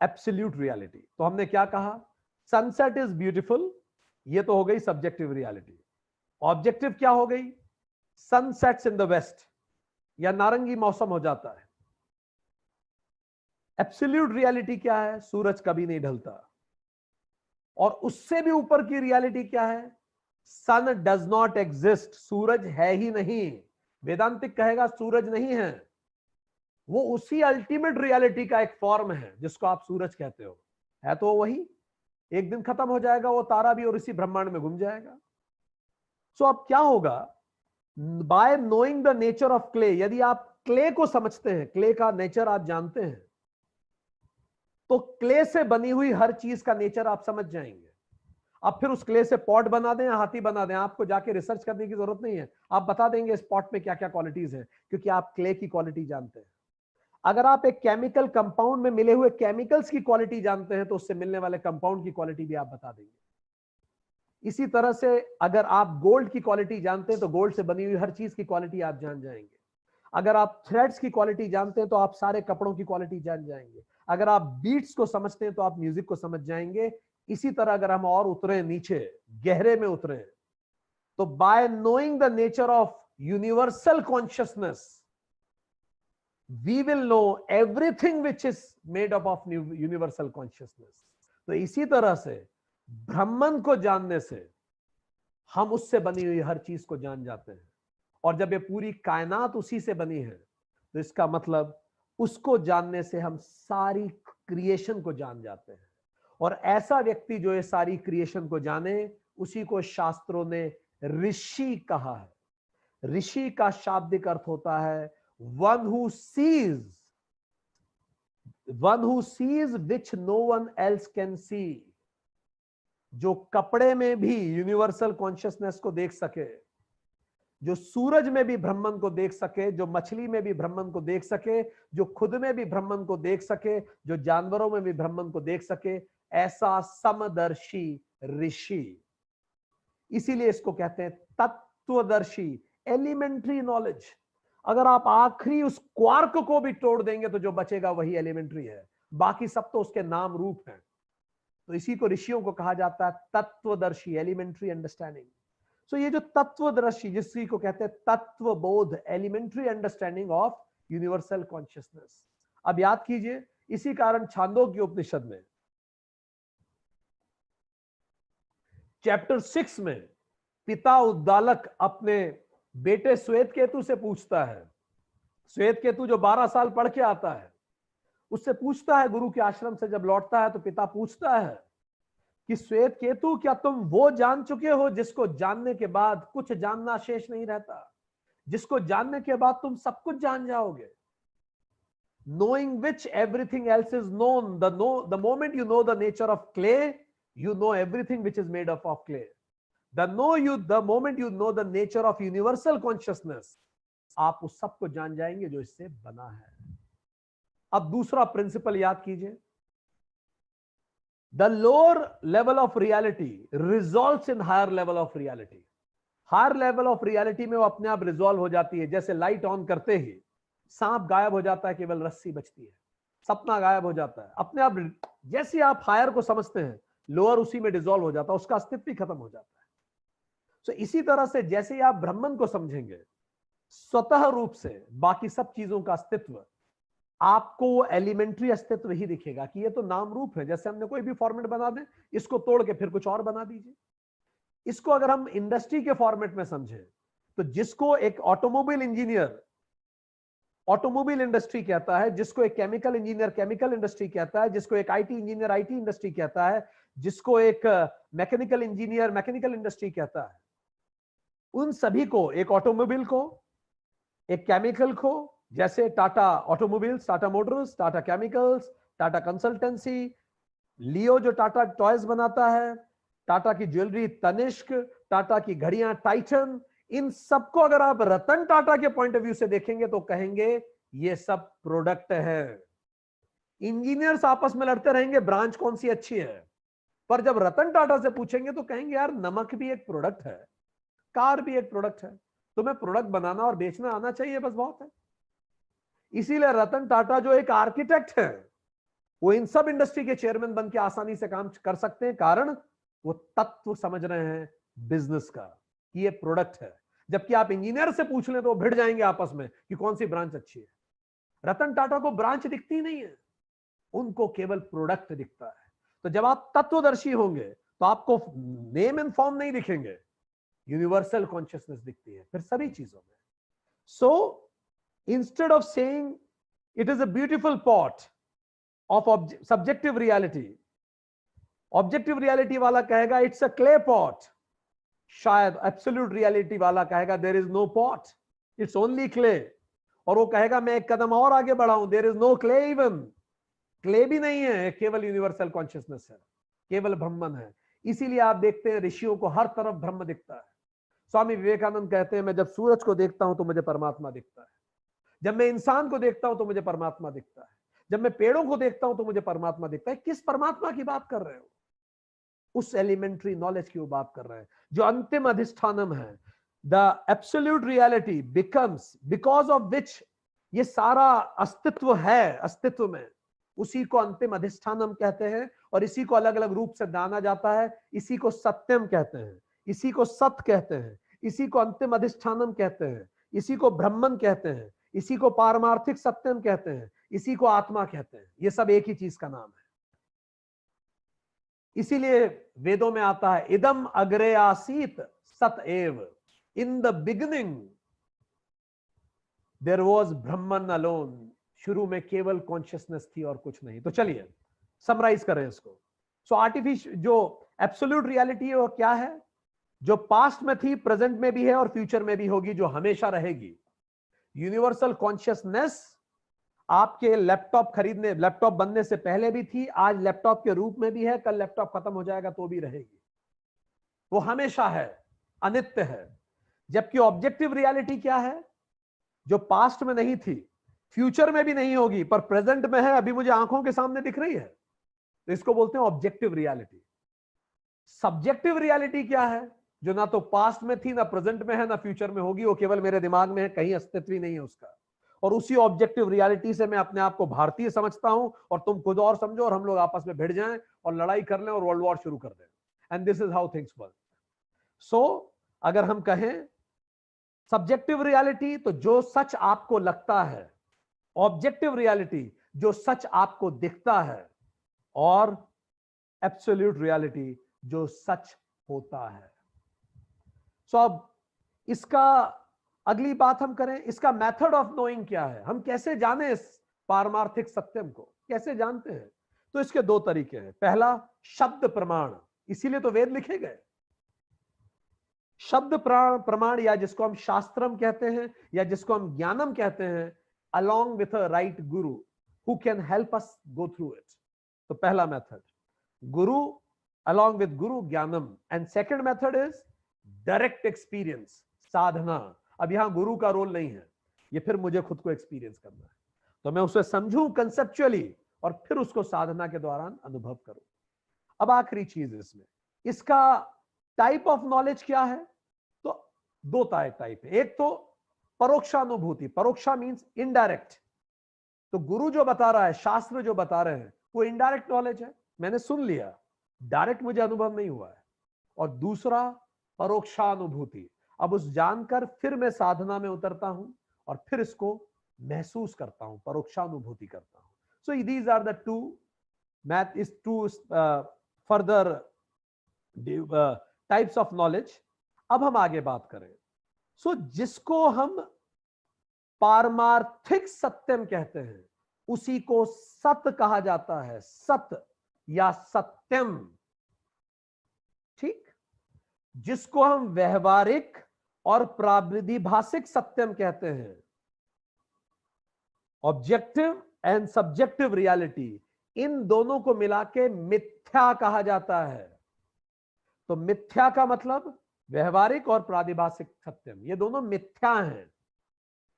एब्सोल्यूट रियलिटी। तो हमने क्या कहा? सनसेट इज ब्यूटीफुल, ये तो हो गई सब्जेक्टिव रियलिटी। ऑब्जेक्टिव क्या हो गई? सनसेट्स इन द वेस्ट, या नारंगी मौसम हो जाता है। एब्सोल्यूट रियलिटी क्या है? सूरज कभी नहीं ढलता। और उससे भी ऊपर की रियलिटी क्या है? सन डज नॉट एग्जिस्ट, सूरज है ही नहीं। वेदांतिक कहेगा सूरज नहीं है, वो उसी अल्टीमेट रियलिटी का एक फॉर्म है जिसको आप सूरज कहते हो। है तो वही, एक दिन खत्म हो जाएगा वो तारा भी और इसी ब्रह्मांड में घूम जाएगा। सो अब क्या होगा? Bye knowing the nature of clay, यदि आप क्ले को समझते हैं, क्ले का नेचर आप जानते हैं, तो क्ले से बनी हुई हर चीज का नेचर आप समझ जाएंगे। अब फिर उस क्ले से पॉट बना दें, हाथी बना दें, आपको जाके रिसर्च करने की जरूरत नहीं है। आप बता देंगे इस पॉट में क्या क्या क्वालिटीज हैं, क्योंकि आप क्ले की क्वालिटी जानते हैं। अगर आप एक केमिकल कंपाउंड में मिले हुए केमिकल्स की क्वालिटी जानते हैं, तो उससे मिलने वाले कंपाउंड की क्वालिटी भी आप बता देंगे। इसी तरह से अगर आप गोल्ड की क्वालिटी जानते हैं, तो गोल्ड से बनी हुई हर चीज की क्वालिटी आप जान जाएंगे। अगर आप थ्रेड्स की क्वालिटी जानते हैं, तो आप सारे कपड़ों की क्वालिटी जान जाएंगे। अगर आप बीट्स को समझते हैं, तो आप म्यूजिक को समझ जाएंगे। इसी तरह अगर हम और उतरे नीचे, गहरे में उतरे, तो by knowing the nature of universal consciousness we will know everything which is made up of universal consciousness. तो इसी तरह से ब्रह्मन को जानने से हम उससे बनी हुई हर चीज को जान जाते हैं। और जब ये पूरी कायनात उसी से बनी है, तो इसका मतलब उसको जानने से हम सारी क्रिएशन को जान जाते हैं। और ऐसा व्यक्ति जो ये सारी क्रिएशन को जाने, उसी को शास्त्रों ने ऋषि कहा है। ऋषि का शाब्दिक अर्थ होता है one who sees which no one else can see, जो कपड़े में भी यूनिवर्सल कॉन्शियसनेस को देख सके, जो सूरज में भी ब्रह्मन को देख सके, जो मछली में भी ब्रह्मन को देख सके, जो खुद में भी ब्रह्मन को देख सके, जो जानवरों में भी ब्रह्मन को देख सके, ऐसा समदर्शी ऋषि। इसीलिए इसको कहते हैं तत्वदर्शी, एलिमेंट्री नॉलेज। अगर आप आखिरी उस क्वार्क को भी तोड़ देंगे तो जो बचेगा वही एलिमेंट्री है, बाकी सब तो उसके नाम रूप हैं। तो इसी को ऋषियों को कहा जाता है तत्वदर्शी, एलिमेंट्री अंडरस्टैंडिंग। सो ये जो तत्वदर्शी, जिसकी को कहते हैं तत्वबोध, elementary understanding of universal consciousness. अब याद कीजिए, इसी कारण छांदोग्य उपनिषद में चैप्टर 6 में पिता उद्दालक अपने बेटे श्वेत केतु से पूछता है, श्वेत केतु जो 12 साल पढ़ के आता है, उससे पूछता है, गुरु के आश्रम से जब लौटता है तो पिता पूछता है कि श्वेत केतु, क्या तुम वो जान चुके हो जिसको जानने के बाद कुछ जानना शेष नहीं रहता, जिसको जानने के बाद तुम सब कुछ जान जाओगे? Knowing which everything else is known. The moment you know the nature of clay, you know everything which is made up of clay. The moment you know the nature of universal consciousness, आप उस सब को जान जाएंगे जो इससे बना है। अब दूसरा प्रिंसिपल याद कीजिए, the lower level of reality resolves in higher level of reality. Higher level of reality में वो अपने आप रिजॉल्व हो जाती है। जैसे लाइट ऑन करते ही सांप गायब हो जाता है, केवल रस्सी बचती है, सपना गायब हो जाता है अपने आप। जैसे आप हायर को समझते हैं, लोअर उसी में डिसॉल्व हो जाता है, उसका अस्तित्व ही खत्म हो जाता है। तो इसी तरह से जैसे आप ब्रह्मन को समझेंगे, स्वतः रूप से बाकी सब चीजों का अस्तित्व आपको वो एलिमेंट्री अस्तित्व ही दिखेगा कि ये तो नाम रूप है। जैसे हमने कोई भी फॉर्मेट बना दें, इसको तोड़ के फिर कुछ और बना दीजिए। इसको अगर हम इंडस्ट्री के फॉर्मेट में समझें, तो जिसको एक ऑटोमोबाइल इंजीनियर ऑटोमोबाइल इंडस्ट्री कहता है, जिसको एक केमिकल इंजीनियर केमिकल इंडस्ट्री कहता है, जिसको एक आईटी इंजीनियर आईटी इंडस्ट्री कहता है, जिसको एक मैकेनिकल इंजीनियर मैकेनिकल इंडस्ट्री कहता है, उन सभी को, एक ऑटोमोबाइल को, एक केमिकल को, जैसे Tata Automobiles, Tata Motors, Tata Chemicals, Tata Consultancy, Leo जो टाटा टॉयज बनाता है, टाटा की ज्वेलरी तनिष्क, टाटा की घड़ियां टाइटन, इन सबको अगर आप रतन टाटा के पॉइंट ऑफ व्यू से देखेंगे तो कहेंगे ये सब प्रोडक्ट है। इंजीनियर्स आपस में लड़ते रहेंगे ब्रांच कौन सी अच्छी है, पर जब रतन टाटा से पूछेंगे तो कहेंगे यार नमक भी एक प्रोडक्ट है, कार भी एक प्रोडक्ट है, तुम्हें प्रोडक्ट बनाना और बेचना आना चाहिए, बस बहुत है। इसीलिए रतन टाटा जो एक आर्किटेक्ट है, वो इन सब इंडस्ट्री के चेयरमैन बन के आसानी से काम कर सकते हैं, कारण वो तत्व समझ रहे हैं बिजनेस का कि ये प्रोडक्ट है। जबकि आप इंजीनियर से पूछ लें तो वो भिड़ जाएंगे आपस में कि कौन सी ब्रांच अच्छी है। रतन टाटा को ब्रांच दिखती नहीं है, उनको केवल प्रोडक्ट दिखता है। तो जब आप तत्वदर्शी होंगे तो आपको नेम एंड फॉर्म नहीं दिखेंगे, यूनिवर्सल कॉन्शियसनेस दिखती है फिर सभी चीजों में। So instead of saying it is a beautiful pot of subjective reality, objective reality वाला कहेगा इट्स अ क्ले पॉट, शायद एब्सोल्यूट रियलिटी वाला कहेगा there is no pot, it's only clay. और वो कहेगा मैं एक कदम और आगे बढ़ा हूं, there is no clay, even clay भी नहीं है, केवल यूनिवर्सल कॉन्शियसनेस है, केवल ब्रह्मन है। इसीलिए आप देखते हैं ऋषियों को हर तरफ ब्रह्म दिखता है। स्वामी विवेकानंद कहते हैं मैं जब सूरज को देखता हूं तो मुझे परमात्मा दिखता है, जब मैं इंसान को देखता हूं तो मुझे परमात्मा दिखता है, जब मैं पेड़ों को देखता हूं तो मुझे परमात्मा दिखता है। किस परमात्मा की बात कर रहे हो? उस एलिमेंट्री नॉलेज की वो बात कर रहे हैं जो अंतिम अधिष्ठानम है। The absolute reality becomes, because of which ये सारा अस्तित्व है, अस्तित्व में, उसी को अंतिम अधिष्ठानम कहते हैं। और इसी को अलग अलग रूप से जाना जाता है। इसी को सत्यम कहते हैं, इसी को सत्य कहते हैं, इसी को अंतिम अधिष्ठानम कहते हैं, इसी को ब्रह्मन कहते हैं, इसी को पारमार्थिक सत्यम कहते हैं, इसी को आत्मा कहते हैं। ये सब एक ही चीज का नाम है। इसीलिए वेदों में आता है इदम अग्रे आसीत सत एव, in the beginning there was Brahman alone, शुरू में केवल कॉन्शियसनेस थी और कुछ नहीं। तो चलिए समराइज करें इसको। सो आर्टिफिशियल जो एब्सोल्यूट रियलिटी है वो क्या है? जो पास्ट में थी, प्रेजेंट में भी है और फ्यूचर में भी होगी, जो हमेशा रहेगी। यूनिवर्सल कॉन्शियसनेस आपके लैपटॉप बनने से पहले भी थी, आज लैपटॉप के रूप में भी है, कल लैपटॉप खत्म हो जाएगा तो भी रहेगी। वो हमेशा है, अनित्य है। जबकि ऑब्जेक्टिव रियलिटी क्या है? जो पास्ट में नहीं थी, फ्यूचर में भी नहीं होगी, पर प्रेजेंट में है, अभी मुझे आंखों के सामने दिख रही है, तो इसको बोलते हैं ऑब्जेक्टिव रियलिटी। सब्जेक्टिव रियलिटी क्या है? जो ना तो पास्ट में थी, ना प्रेजेंट में है, ना फ्यूचर में होगी, वो केवल मेरे दिमाग में है, कहीं अस्तित्व ही नहीं है उसका। और उसी ऑब्जेक्टिव रियलिटी से मैं अपने आप को भारतीय समझता हूं, और तुम खुद और समझो, और हम लोग आपस में भिड़ जाएं और लड़ाई कर लें और वर्ल्ड वॉर शुरू कर दें। And this is how things work. So अगर हम कहें सब्जेक्टिव रियलिटी, तो जो सच आपको लगता है, ऑब्जेक्टिव रियलिटी जो सच आपको दिखता है, और एब्सोल्यूट रियलिटी जो सच होता है। सो अब इसका अगली बात हम करें, इसका मेथड ऑफ नोइंग क्या है? हम कैसे जाने इस पारमार्थिक सत्यम को, कैसे जानते हैं? तो इसके दो तरीके हैं। पहला, शब्द प्रमाण, इसीलिए तो वेद लिखे गए। शब्द प्रमाण, या जिसको हम शास्त्रम कहते हैं, या जिसको हम ज्ञानम कहते हैं, along with a right guru who can help us go through it. तो पहला method Guru, along with guru ज्ञानम, and second method is direct experience, साधना। अब यहां गुरु का रोल नहीं है, ये फिर मुझे खुद को एक्सपीरियंस करना है, तो मैं उसे समझूं कंसेप्चुअली और फिर उसको साधना के दौरान अनुभव करूं। अब आखिरी चीज इसमें, इसका टाइप ऑफ नॉलेज क्या है? तो दो टाइप है। एक तो परोक्षानुभूति, परोक्षा मींस इनडायरेक्ट, तो गुरु जो बता रहा है, शास्त्र जो बता रहे हैं, वो इनडायरेक्ट नॉलेज है, मैंने सुन लिया, डायरेक्ट मुझे अनुभव नहीं हुआ है। और दूसरा परोक्षानुभूति, अब उस जानकर फिर मैं साधना में उतरता हूं और फिर इसको महसूस करता हूं, परोक्षानुभूति करता हूं। So these are the two math is two further types of knowledge. अब हम आगे बात करें। सो जिसको हम पारमार्थिक सत्यम कहते हैं, उसी को सत्य कहा जाता है, सत्य या सत्यम। ठीक? जिसको हम व्यवहारिक और प्राविधिभाषिक सत्यम कहते हैं, ऑब्जेक्टिव एंड सब्जेक्टिव रियलिटी, इन दोनों को मिला के मिथ्या कहा जाता है। तो मिथ्या का मतलब व्यवहारिक और प्रादिभाषिक सत्यम, ये दोनों मिथ्या हैं।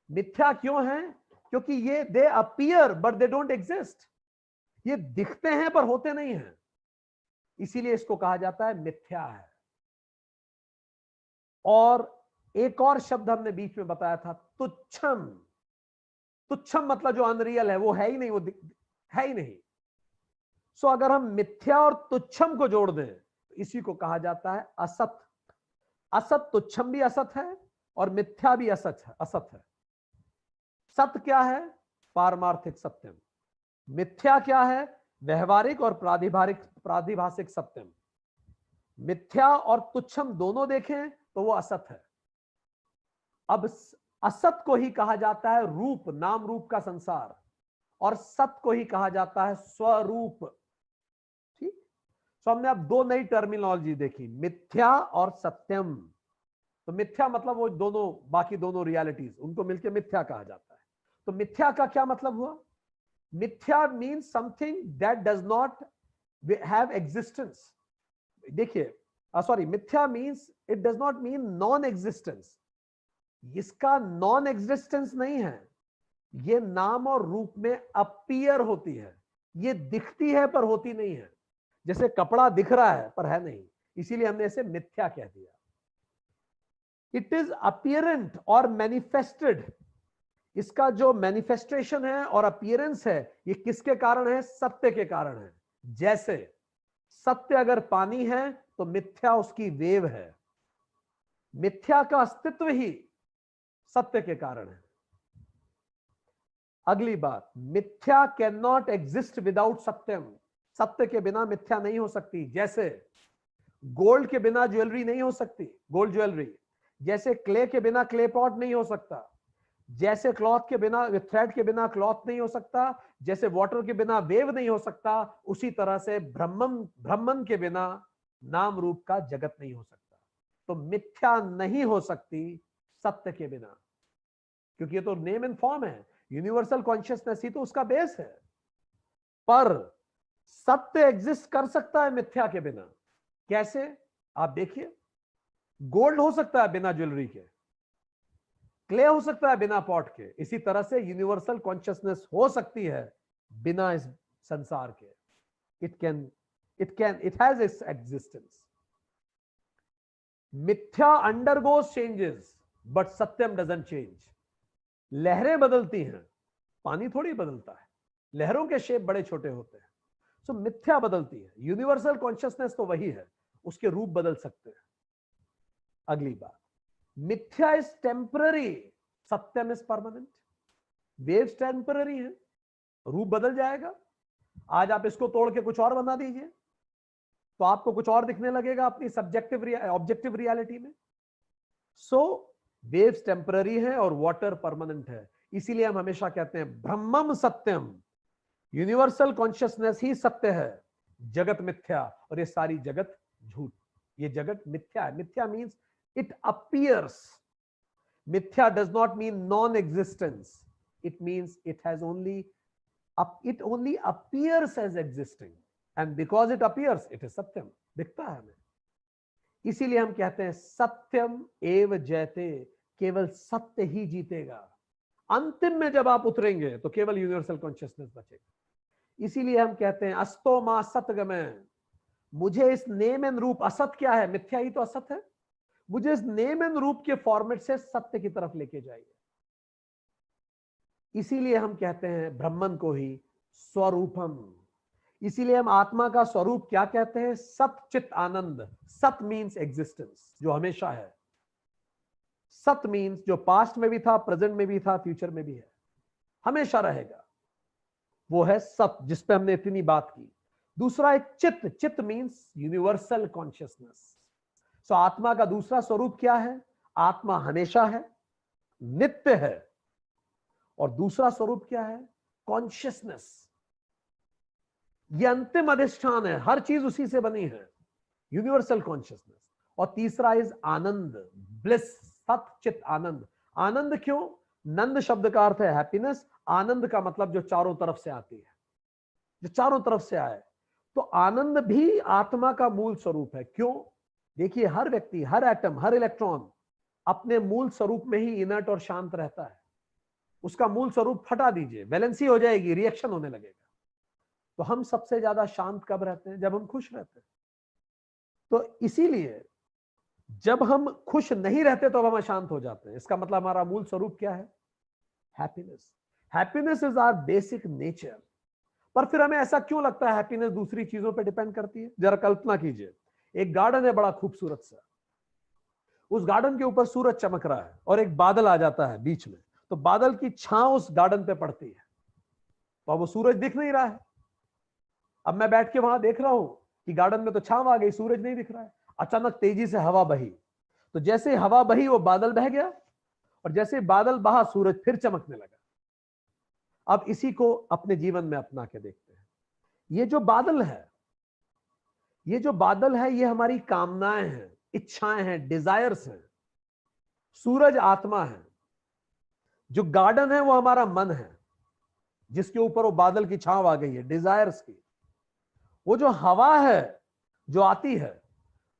मिथ्या क्यों हैं? क्योंकि ये दे appear but they don't exist, ये दिखते हैं पर होते नहीं हैं, इसीलिए इसको कहा जाता है मिथ्या है। और एक और शब्द हमने बीच में बताया था, तुच्छम। तुच्छम मतलब जो अनरियल है, वो है ही नहीं, वो है ही नहीं। सो अगर हम मिथ्या और तुच्छम को जोड़ दें, तो इसी को कहा जाता है असत। असत, तुच्छम भी असत है और मिथ्या भी असत है। सत्य क्या है? पारमार्थिक सत्यम। मिथ्या क्या है? व्यवहारिक और प्रादिभाषिक सत्यम। मिथ्या और तुच्छम दोनों देखें तो वो असत है। अब असत को ही कहा जाता है रूप, नाम रूप का संसार, और सत्य को ही कहा जाता है स्वरूप। ठीक? तो हमने अब दो नई टर्मिनोलॉजी देखी, मिथ्या और सत्यम। तो मिथ्या मतलब वो दोनों, बाकी दोनों रियलिटीज, उनको मिलकर मिथ्या कहा जाता है। तो मिथ्या का क्या मतलब हुआ? मिथ्या means something that does not have existence. देखिए, सॉरी, मिथ्या means it does not mean non existence. इसका नॉन एग्जिस्टेंस नहीं है, ये नाम और रूप में अपीयर होती है, ये दिखती है पर होती नहीं है। जैसे कपड़ा दिख रहा है पर है नहीं, इसीलिए हमने इसे मिथ्या कह दिया। इट इज अपीयरेंट और मैनिफेस्टेड। इसका जो मैनिफेस्टेशन है और अपीयरेंस है, ये किसके कारण है? सत्य के कारण है। जैसे सत्य अगर पानी है तो मिथ्या उसकी वेव है। मिथ्या का अस्तित्व ही सत्य के कारण है। अगली बात, मिथ्या कैन नॉट एग्जिस्ट विदाउट सत्यम। सत्य के बिना मिथ्या नहीं हो सकती। जैसे गोल्ड के बिना ज्वेलरी नहीं हो सकती, गोल्ड ज्वेलरी। जैसे क्ले के बिना क्ले पॉट नहीं हो सकता। जैसे क्लॉथ के बिना, थ्रेड के बिना क्लॉथ नहीं हो सकता। जैसे वाटर के बिना वेव नहीं हो सकता, उसी तरह से ब्रह्मन के बिना नाम रूप का जगत नहीं हो सकता। तो मिथ्या नहीं हो सकती सत्य के बिना, क्योंकि ये तो नेम एंड फॉर्म है, यूनिवर्सल कॉन्शियसनेस ही तो उसका बेस है। पर सत्य एग्जिस्ट कर सकता है मिथ्या के बिना। कैसे? आप देखिए, गोल्ड हो सकता है बिना ज्वेलरी के, क्ले हो सकता है बिना पॉट के, इसी तरह से यूनिवर्सल कॉन्शियसनेस हो सकती है बिना इस संसार के। It has its existence. मिथ्या अंडरगोज चेंजेस बट सत्यम डजंट चेंज। लहरें बदलती हैं, पानी थोड़ी बदलता है, लहरों के शेप बड़े छोटे होते हैं। सो मिथ्या बदलती है, यूनिवर्सल कॉन्शियसनेस तो वही है, उसके रूप बदल सकते हैं। अगली बात, मिथ्या is temporary, Satyam is permanent. Waves temporary है, रूप बदल जाएगा। आज आप इसको तोड़ के कुछ और बना दीजिए तो आपको कुछ और दिखने लगेगा अपनी सब्जेक्टिव ऑब्जेक्टिव रियलिटी में। सो वेव्स टेम्पररी है और वाटर परमानेंट है। इसीलिए हम हमेशा कहते हैं ब्रह्मम सत्यम, यूनिवर्सल कॉन्शियसनेस ही सत्य है, जगत मिथ्या, और ये सारी जगत झूठ। ये जगत मिथ्या है। मिथ्या मीन्स इट अपीयर्स। मिथ्या does not mean non existence, it means it only appears as existing, and because it appears it is satyam, दिखता है हमें। इसीलिए हम कहते हैं सत्यम एव जयते, केवल सत्य ही जीतेगा। अंतिम में जब आप उतरेंगे तो केवल यूनिवर्सल कॉन्शियसनेस बचेगा। इसीलिए हम कहते हैं अस्तो मा सतगमय, मुझे इस नेम एंड रूप, असत क्या है? मिथ्या ही तो असत है। मुझे इस नेम एंड रूप के फॉर्मेट से सत्य की तरफ लेके जाइए। इसीलिए हम कहते हैं ब्रह्मन को ही स्वरूपम। इसीलिए हम आत्मा का स्वरूप क्या कहते हैं? सत चित आनंद। सत मीन्स एग्जिस्टेंस, जो हमेशा है। सत मीन्स जो पास्ट में भी था, प्रेजेंट में भी था, फ्यूचर में भी है, हमेशा रहेगा, वो है सत, जिस पे हमने इतनी बात की। दूसरा एक चित्त। चित्त मीन्स यूनिवर्सल कॉन्शियसनेस। सो आत्मा का दूसरा स्वरूप क्या है? आत्मा हमेशा है, नित्य है, और दूसरा स्वरूप क्या है? कॉन्शियसनेस। ये अंतिम अधिष्ठान है, हर चीज उसी से बनी है, यूनिवर्सल कॉन्शियसनेस। और तीसरा इज आनंद, ब्लिस, सत चित आनंद। आनंद क्यों? नंद शब्द का अर्थ है हैप्पीनेस। आनंद का मतलब जो चारों तरफ से आती है, जो चारों तरफ से आए। तो आनंद भी आत्मा का मूल स्वरूप है। क्यों? देखिए, हर व्यक्ति, हर एटम, हर इलेक्ट्रॉन अपने मूल स्वरूप में ही इनर्ट और शांत रहता है। उसका मूल स्वरूप हटा दीजिए, वैलेंसी हो जाएगी, रिएक्शन होने लगेगा। तो हम सबसे ज्यादा शांत कब रहते हैं? जब हम खुश रहते हैं। तो इसीलिए जब हम खुश नहीं रहते तो हम अशांत हो जाते हैं। इसका मतलब हमारा मूल स्वरूप क्या है? Happiness. Happiness is our basic nature. पर फिर हमें ऐसा क्यों लगता है हैप्पीनेस दूसरी चीजों पर डिपेंड करती है? जरा कल्पना कीजिए, एक गार्डन है बड़ा खूबसूरत सा, उस गार्डन के ऊपर सूरज चमक रहा है और एक बादल आ जाता है बीच में, तो बादल की छांव उस गार्डन पे पड़ती है, तो अब वो सूरज दिख नहीं रहा है। अब मैं बैठ के वहां देख रहा हूं कि गार्डन में तो छांव आ गई, सूरज नहीं दिख रहा है। अचानक तेजी से हवा बही, तो जैसे हवा बही वो बादल बह गया, और जैसे बादल बहा सूरज फिर चमकने लगा। अब इसी को अपने जीवन में अपना के देखते हैं। ये जो बादल है, ये जो बादल है, ये हमारी कामनाएं हैं, इच्छाएं हैं, डिजायर्स हैं। सूरज आत्मा है, जो गार्डन है वो हमारा मन है, जिसके ऊपर वो बादल की छांव आ गई है, डिजायर्स की। वो जो हवा है जो आती है,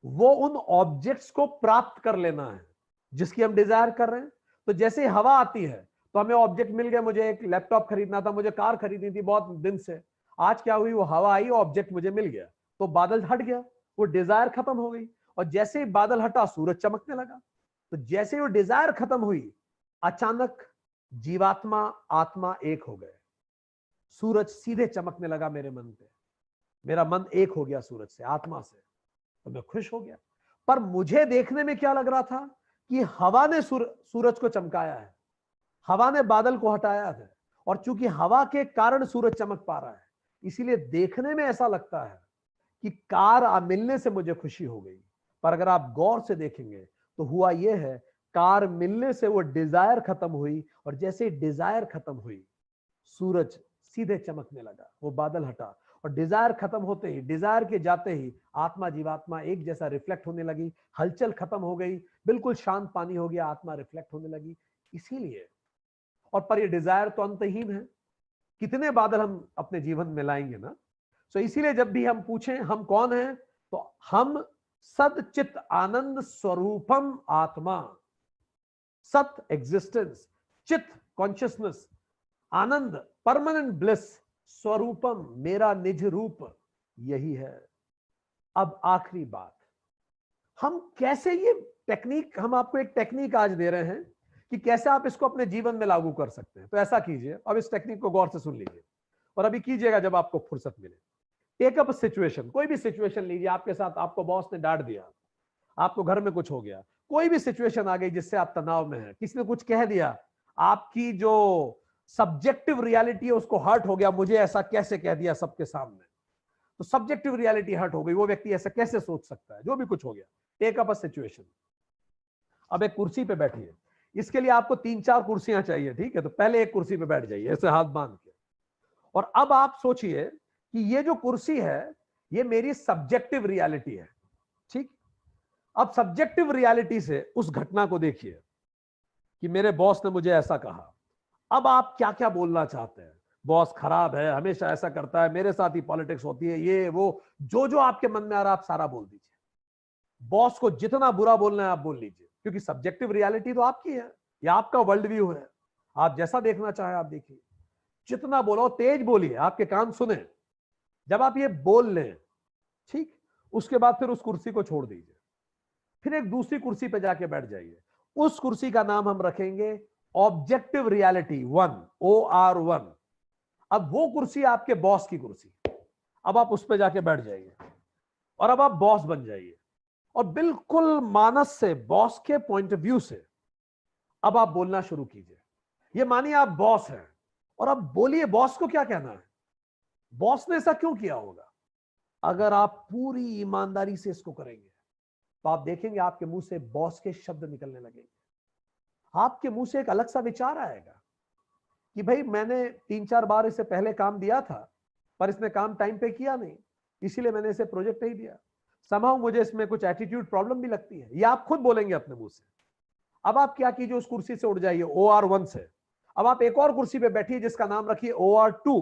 वो उन ऑब्जेक्ट्स को प्राप्त कर लेना है जिसकी हम डिजायर कर रहे हैं। तो जैसे हवा आती है तो हमें ऑब्जेक्ट मिल गया। मुझे एक लैपटॉप खरीदना था, मुझे कार खरीदनी थी बहुत दिन से, आज क्या हुई, वो हवा आई, ऑब्जेक्ट मुझे मिल गया, तो बादल हट गया, वो डिजायर खत्म हो गई। और जैसे ही बादल हटा सूरज चमकने लगा। तो जैसे वो डिजायर खत्म हुई, अचानक जीवात्मा आत्मा एक हो गए, सूरज सीधे चमकने लगा मेरे मन पे, मेरा मन एक हो गया सूरज से, आत्मा से, तो मैं खुश हो गया। पर मुझे देखने में क्या लग रहा था कि हवा ने सूरज को चमकाया है, हवा ने बादल को हटाया है, और चूंकि हवा के कारण सूरज चमक पा रहा है, इसीलिए देखने में ऐसा लगता है कि कार मिलने से मुझे खुशी हो गई। पर अगर आप गौर से देखेंगे तो हुआ यह है, कार मिलने से वो डिजायर खत्म हुई, और जैसे डिजायर खत्म हुई सूरज सीधे चमकने लगा, वो बादल हटा, और डिजायर खत्म होते ही, डिजायर के जाते ही आत्मा जीवात्मा एक जैसा रिफ्लेक्ट होने लगी, हलचल खत्म हो गई, बिल्कुल शांत पानी हो गया, आत्मा रिफ्लेक्ट होने लगी। इसीलिए, और पर ये डिजायर तो अंतहीन है, कितने बादल हम अपने जीवन में लाएंगे ना। सो इसीलिए जब भी हम पूछें हम कौन हैं, तो हम सदचित आनंद स्वरूपम आत्मा, सत एग्जिस्टेंस, चित कॉन्शियसनेस, आनंद परमानेंट ब्लिस, स्वरूपम मेरा निज रूप, यही है। अब आखिरी बात, हम कैसे ये टेक्निक, हम आपको एक टेक्निक आज दे रहे हैं कि कैसे आप इसको अपने जीवन में लागू कर सकते हैं। तो ऐसा कीजिए, अब इस टेक्निक को गौर से सुन लीजिए और अभी कीजिएगा जब आपको फुर्सत मिले। टेक अप सिचुएशन, कोई भी सिचुएशन लीजिए, आपके साथ आपको बॉस ने डांट दिया, आपको घर में कुछ हो गया, कोई भी सिचुएशन आ गई जिससे आप तनाव में हैं, किसी ने कुछ कह दिया, आपकी जो सब्जेक्टिव रियलिटी है उसको हर्ट हो गया, मुझे ऐसा कैसे कह दिया सबके सामने, तो सब्जेक्टिव रियलिटी हर्ट हो गई, वो व्यक्ति ऐसा कैसे सोच सकता है, जो भी कुछ हो गया। Take up a situation. अब एक कुर्सी पे बैठिए, इसके लिए आपको 3-4 कुर्सियां चाहिए, ठीक है। तो पहले एक कुर्सी पे बैठ जाइए ऐसे हाथ बांध के, और अब आप सोचिए कि ये जो कुर्सी है ये मेरी सब्जेक्टिव रियलिटी है, ठीक। अब सब्जेक्टिव रियलिटी से उस घटना को देखिए कि मेरे बॉस ने मुझे ऐसा कहा। अब आप क्या क्या बोलना चाहते हैं, बॉस खराब है, हमेशा ऐसा करता है, मेरे साथ ही पॉलिटिक्स होती है, ये वो, जो जो आपके मन में आ रहा है आप सारा बोल दीजिए। बॉस को जितना बुरा बोलना है आप बोल लीजिए, क्योंकि सब्जेक्टिव रियलिटी तो आपकी है, ये आपका वर्ल्ड व्यू है, आप जैसा देखना चाहे आप देखिए। जितना बोलो तेज बोलिए, आपके कान सुने। जब आप ये बोल लें, ठीक, उसके बाद फिर उस कुर्सी को छोड़ दीजिए, फिर एक दूसरी कुर्सी पे जाके बैठ जाइए। उस कुर्सी का नाम हम रखेंगे ऑब्जेक्टिव रियलिटी 1, OR1। अब वो कुर्सी आपके बॉस की कुर्सी, अब आप उस पे जाके बैठ जाइए और अब आप बॉस बन जाइए, और बिल्कुल मानस से, बॉस के पॉइंट ऑफ व्यू से अब आप बोलना शुरू कीजिए। ये मानिए आप बॉस हैं और अब बोलिए बॉस को क्या कहना है, बॉस ने ऐसा क्यों किया होगा। अगर आप पूरी ईमानदारी से इसको करेंगे तो आप देखेंगे आपके मुंह से बॉस के शब्द निकलने लगेंगे, आपके मुंह से एक अलग सा विचार आएगा कि भाई मैंने 3-4 बार इसे पहले काम दिया था पर इसने काम टाइम पे किया नहीं, इसीलिए मैंने इसे प्रोजेक्ट नहीं दिया, समहाउ मुझे इसमें कुछ एटीट्यूड प्रॉब्लम भी लगती है, ये आप खुद बोलेंगे अपने मुंह से। अब आप क्या कीजिए, उस कुर्सी से उठ जाइए OR1 से, अब आप एक और कुर्सी पे बैठिए जिसका नाम रखिए OR2।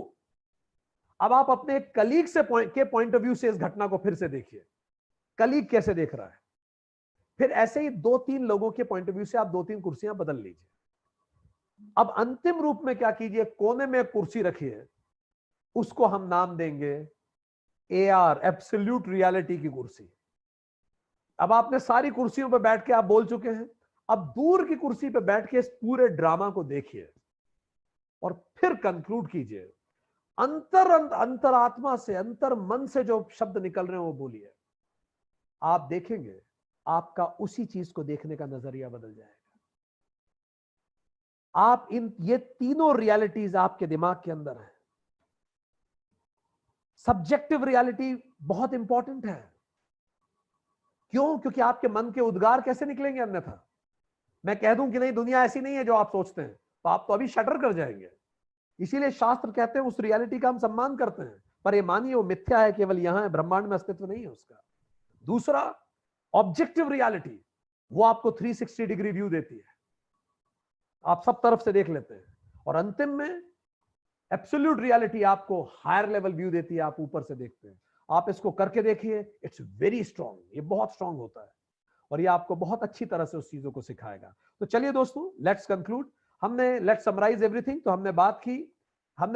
अब आप अपने कलीग से के पॉइंट ऑफ व्यू से इस घटना को फिर से देखिए, कलीग कैसे देख रहा है। फिर ऐसे ही 2-3 लोगों के पॉइंट ऑफ व्यू से आप 2-3 कुर्सियां बदल लीजिए। अब अंतिम रूप में क्या कीजिए, कोने में कुर्सी रखिए, उसको हम नाम देंगे AR, एब्सोल्यूट रियलिटी की कुर्सी। अब आपने सारी कुर्सियों पर बैठ के आप बोल चुके हैं, अब दूर की कुर्सी पर बैठ के इस पूरे ड्रामा को देखिए और फिर कंक्लूड कीजिए, अंतरात्मा से, अंतर मन से जो शब्द निकल रहे हैं वो बोलिए। आप देखेंगे आपका उसी चीज को देखने का नजरिया बदल जाएगा। आप ये तीनों रियलिटीज आपके दिमाग के अंदर है। सब्जेक्टिव रियलिटी बहुत इंपॉर्टेंट है, क्यों, क्योंकि आपके मन के उद्गार कैसे निकलेंगे, अन्यथा मैं कह दूं कि नहीं दुनिया ऐसी नहीं है जो आप सोचते हैं, तो आप तो अभी शटर कर जाएंगे। इसीलिए शास्त्र कहते हैं उस रियलिटी का हम सम्मान करते हैं, पर ये मानिए वो मिथ्या है, केवल यहां है, ब्रह्मांड में अस्तित्व नहीं है उसका। दूसरा ऑब्जेक्टिव रियलिटी, वो आपको 360 डिग्री व्यू देती है, आप सब तरफ से देख लेते हैं। और अंतिम में एब्सोल्यूट रियलिटी आपको हायर लेवल व्यू देती है, आप ऊपर से देखते हैं। आप इसको करके देखिए, इट्स वेरी स्ट्रांग, ये बहुत स्ट्रांग होता है और ये आपको बहुत अच्छी तरह से उस चीजों को सिखाएगा। तो चलिए दोस्तों, let's conclude. Let's summarise everything. तो हमने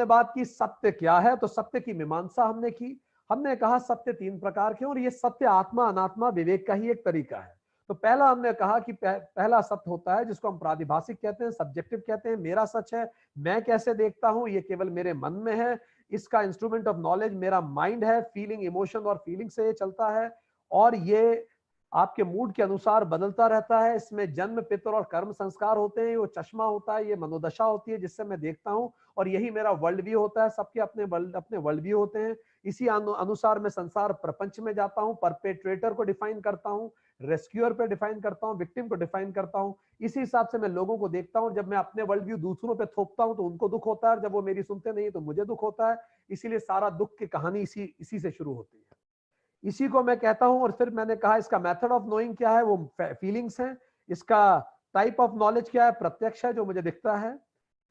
बात की सत्य क्या है, तो सत्य की मीमांसा हमने की। हमने कहा सत्य 3 प्रकार के, और ये सत्य आत्मा अनात्मा विवेक का ही एक तरीका है। तो पहला हमने कहा कि पहला सत्य होता है जिसको हम प्रादिभाषिक कहते हैं, सब्जेक्टिव कहते हैं, मेरा सच है, मैं कैसे देखता हूं ये केवल मेरे मन में है, इसका इंस्ट्रूमेंट ऑफ नॉलेज मेरा माइंड है, फीलिंग, इमोशन और फीलिंग से ये चलता है, और ये आपके मूड के अनुसार बदलता रहता है। इसमें जन्म, पितर और कर्म संस्कार होते हैं। वो चश्मा होता है, ये मनोदशा होती है जिससे मैं देखता हूँ, और यही मेरा वर्ल्ड व्यू होता है। सबके अपने वर्ल्ड व्यू होते हैं। इसी अनुसार मैं संसार प्रपंच में जाता हूँ, परपेट्रेटर को डिफाइन करता हूँ, रेस्क्यूअर पे डिफाइन करता हूँ, विक्टिम को डिफाइन करता हूँ। इसी हिसाब से मैं लोगों को देखता हूँ। जब मैं अपने वर्ल्ड व्यू दूसरों पे थोपता हूँ तो उनको दुख होता है, जब वो मेरी सुनते नहीं तो मुझे दुख होता है। इसीलिए सारा दुख की कहानी इसी से शुरू होती है। इसी को मैं कहता हूं। और फिर मैंने कहा इसका मेथड ऑफ नोइंग क्या है, वो फीलिंग्स हैं। इसका टाइप ऑफ नॉलेज क्या है, प्रत्यक्ष है जो मुझे दिखता है।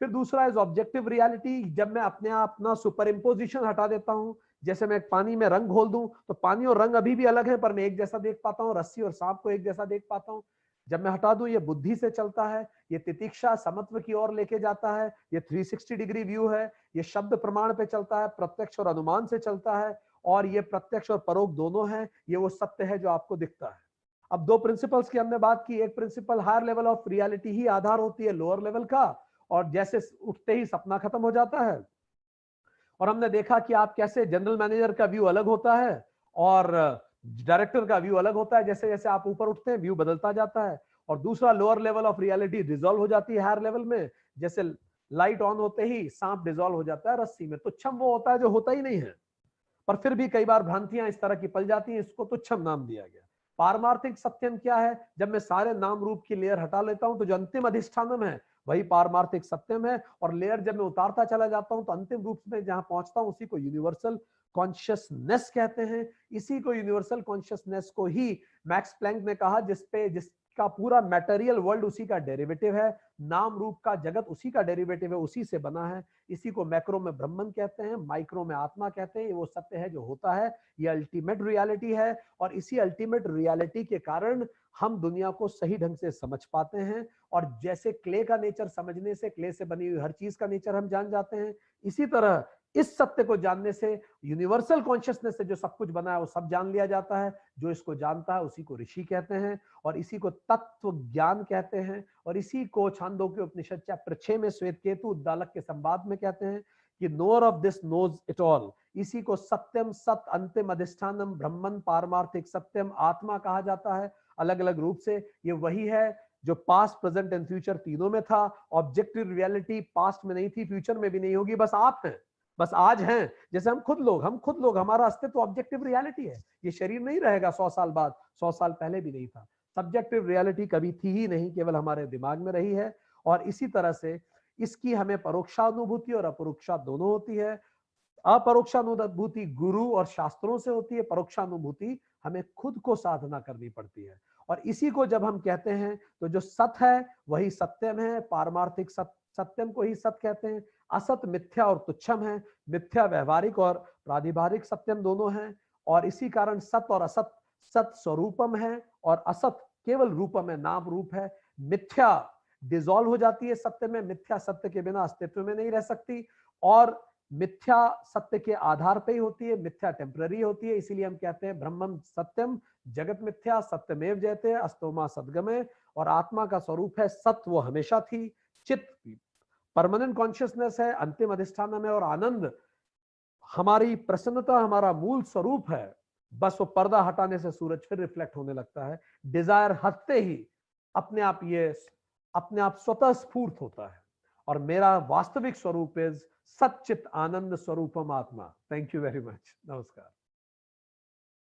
फिर दूसरा इज ऑब्जेक्टिव रियलिटी, जब मैं अपने आप ना सुपर इम्पोजिशन हटा देता हूं। जैसे मैं पानी में रंग घोल दूं तो पानी और रंग अभी भी अलग है, पर मैं एक जैसा देख पाता हूं। रस्सी और सांप को एक जैसा देख पाता हूं। जब मैं हटा दूं, ये बुद्धि से चलता है, ये तितिक्षा समत्व की ओर लेके जाता है, ये 360 डिग्री व्यू है, ये शब्द प्रमाण पे चलता है, प्रत्यक्ष और अनुमान से चलता है, और ये प्रत्यक्ष और परोक्ष दोनों है। ये वो सत्य है जो आपको दिखता है। अब दो प्रिंसिपल्स की हमने बात की। एक principle higher level of reality ही आधार होती है लोअर लेवल का, और जैसे उठते ही सपना खत्म हो जाता है। और हमने देखा कि आप कैसे जनरल मैनेजर का व्यू अलग होता है और डायरेक्टर का व्यू अलग होता है। जैसे जैसे आप ऊपर उठते हैं व्यू बदलता जाता है। और दूसरा lower level of reality dissolve हो जाती है हायर लेवल में। जैसे लाइट ऑन होते ही सांप डिजोल्व हो जाता है रस्सी में। तुच्छम वो होता है जो होता ही नहीं है, पर फिर भी कई बार भ्रांतियां इस तरह की पल जाती हैं, इसको तुच्छम नाम दिया गया। पारमार्थिक सत्यम क्या है, जब मैं सारे नाम रूप की लेयर हटा लेता हूं तो जो अंतिम अधिष्ठानम है वही पारमार्थिक सत्यम है। और लेयर जब मैं उतारता चला जाता हूं तो अंतिम रूप में जहां पहुंचता हूं उसी को यूनिवर्सल कॉन्शियसनेस कहते हैं। इसी को यूनिवर्सल कॉन्शियसनेस को ही मैक्स प्लैंक ने कहा, जिसका पूरा मैटेरियल वर्ल्ड उसी का डेरिवेटिव है, नाम रूप का जगत उसी का डेरिवेटिव है, उसी से बना है। इसी को मैक्रो में ब्रह्मन कहते हैं, माइक्रो में आत्मा कहते हैं। ये वो सत्य है जो होता है, ये अल्टीमेट रियलिटी है। और इसी अल्टीमेट रियलिटी के कारण हम दुनिया को सही ढंग से समझ पाते हैं। और जैसे क्ले का नेचर समझने से, क्ले से बनी हुई हर चीज का नेचर हम जान जाते हैं, इसी तरह इस सत्य को जानने से, यूनिवर्सल कॉन्शियसनेस से जो सब कुछ बना है वो सब जान लिया जाता है। जो इसको जानता है उसी को ऋषि कहते हैं, और इसी को तत्व ज्ञान कहते हैं। और इसी को छांदोग्य उपनिषद चैप्टर 6 में श्वेत केतु उद्दालक के संवाद में कहते हैं कि knower of this knows it all. इसी को सत्यम, सत, अंतिम अधिष्ठानम, ब्रह्मन, पारमार्थिक सत्यम, आत्मा कहा जाता है अलग अलग रूप से। ये वही है जो पास्ट, प्रेजेंट एंड फ्यूचर तीनों में था। ऑब्जेक्टिव रियलिटी पास्ट में नहीं थी, फ्यूचर में भी नहीं होगी, बस आप हैं, बस आज हैं। जैसे हम खुद लोग, हमारा अस्तित्व ऑब्जेक्टिव रियलिटी है। ये शरीर नहीं रहेगा 100 साल बाद, 100 साल पहले भी नहीं था। सब्जेक्टिव रियलिटी कभी थी ही नहीं, केवल हमारे दिमाग में रही है। और इसी तरह से इसकी हमें परोक्षानुभूति और अपरोक्षा दोनों होती है। अपरोक्षानुभूति गुरु और शास्त्रों से होती है, परोक्षानुभूति हमें खुद को साधना करनी पड़ती है। और इसी को जब हम कहते हैं तो जो सत है वही सत्यम है, पारमार्थिक सत्यम को ही सत कहते हैं। असत मिथ्या और तुच्छम है, मिथ्या व्यवहारिक और प्रातिभारिक सत्यम दोनों हैं। और इसी कारण सत और असत, सत स्वरूपम है और असत केवल रूपम है, नाम रूप है। मिथ्या डिसॉल्व हो जाती है सत्य में, मिथ्या सत्य के बिना अस्तित्व में नहीं रह सकती। और मिथ्या सत्य के आधार पे ही होती है, मिथ्या टेम्पररी होती है। इसीलिए हम कहते हैं ब्रह्मम सत्यम, जगत मिथ्या, सत्यमेव जयते, अस्तोमा सदगमे। और आत्मा का स्वरूप है सत्य, वो हमेशा थी। चित्त परमानेंट कॉन्शियसनेस है, अंतिम अधिष्ठान में। और आनंद हमारी प्रसन्नता, हमारा मूल स्वरूप है। बस वो पर्दा हटाने से सूरज फिर रिफ्लेक्ट होने लगता है। डिजायर हटते ही अपने आप स्वतः स्फूर्त होता है। और मेरा वास्तविक स्वरूप इज सच्चित आनंद स्वरूपम आत्मा। Thank you very much. नमस्कार।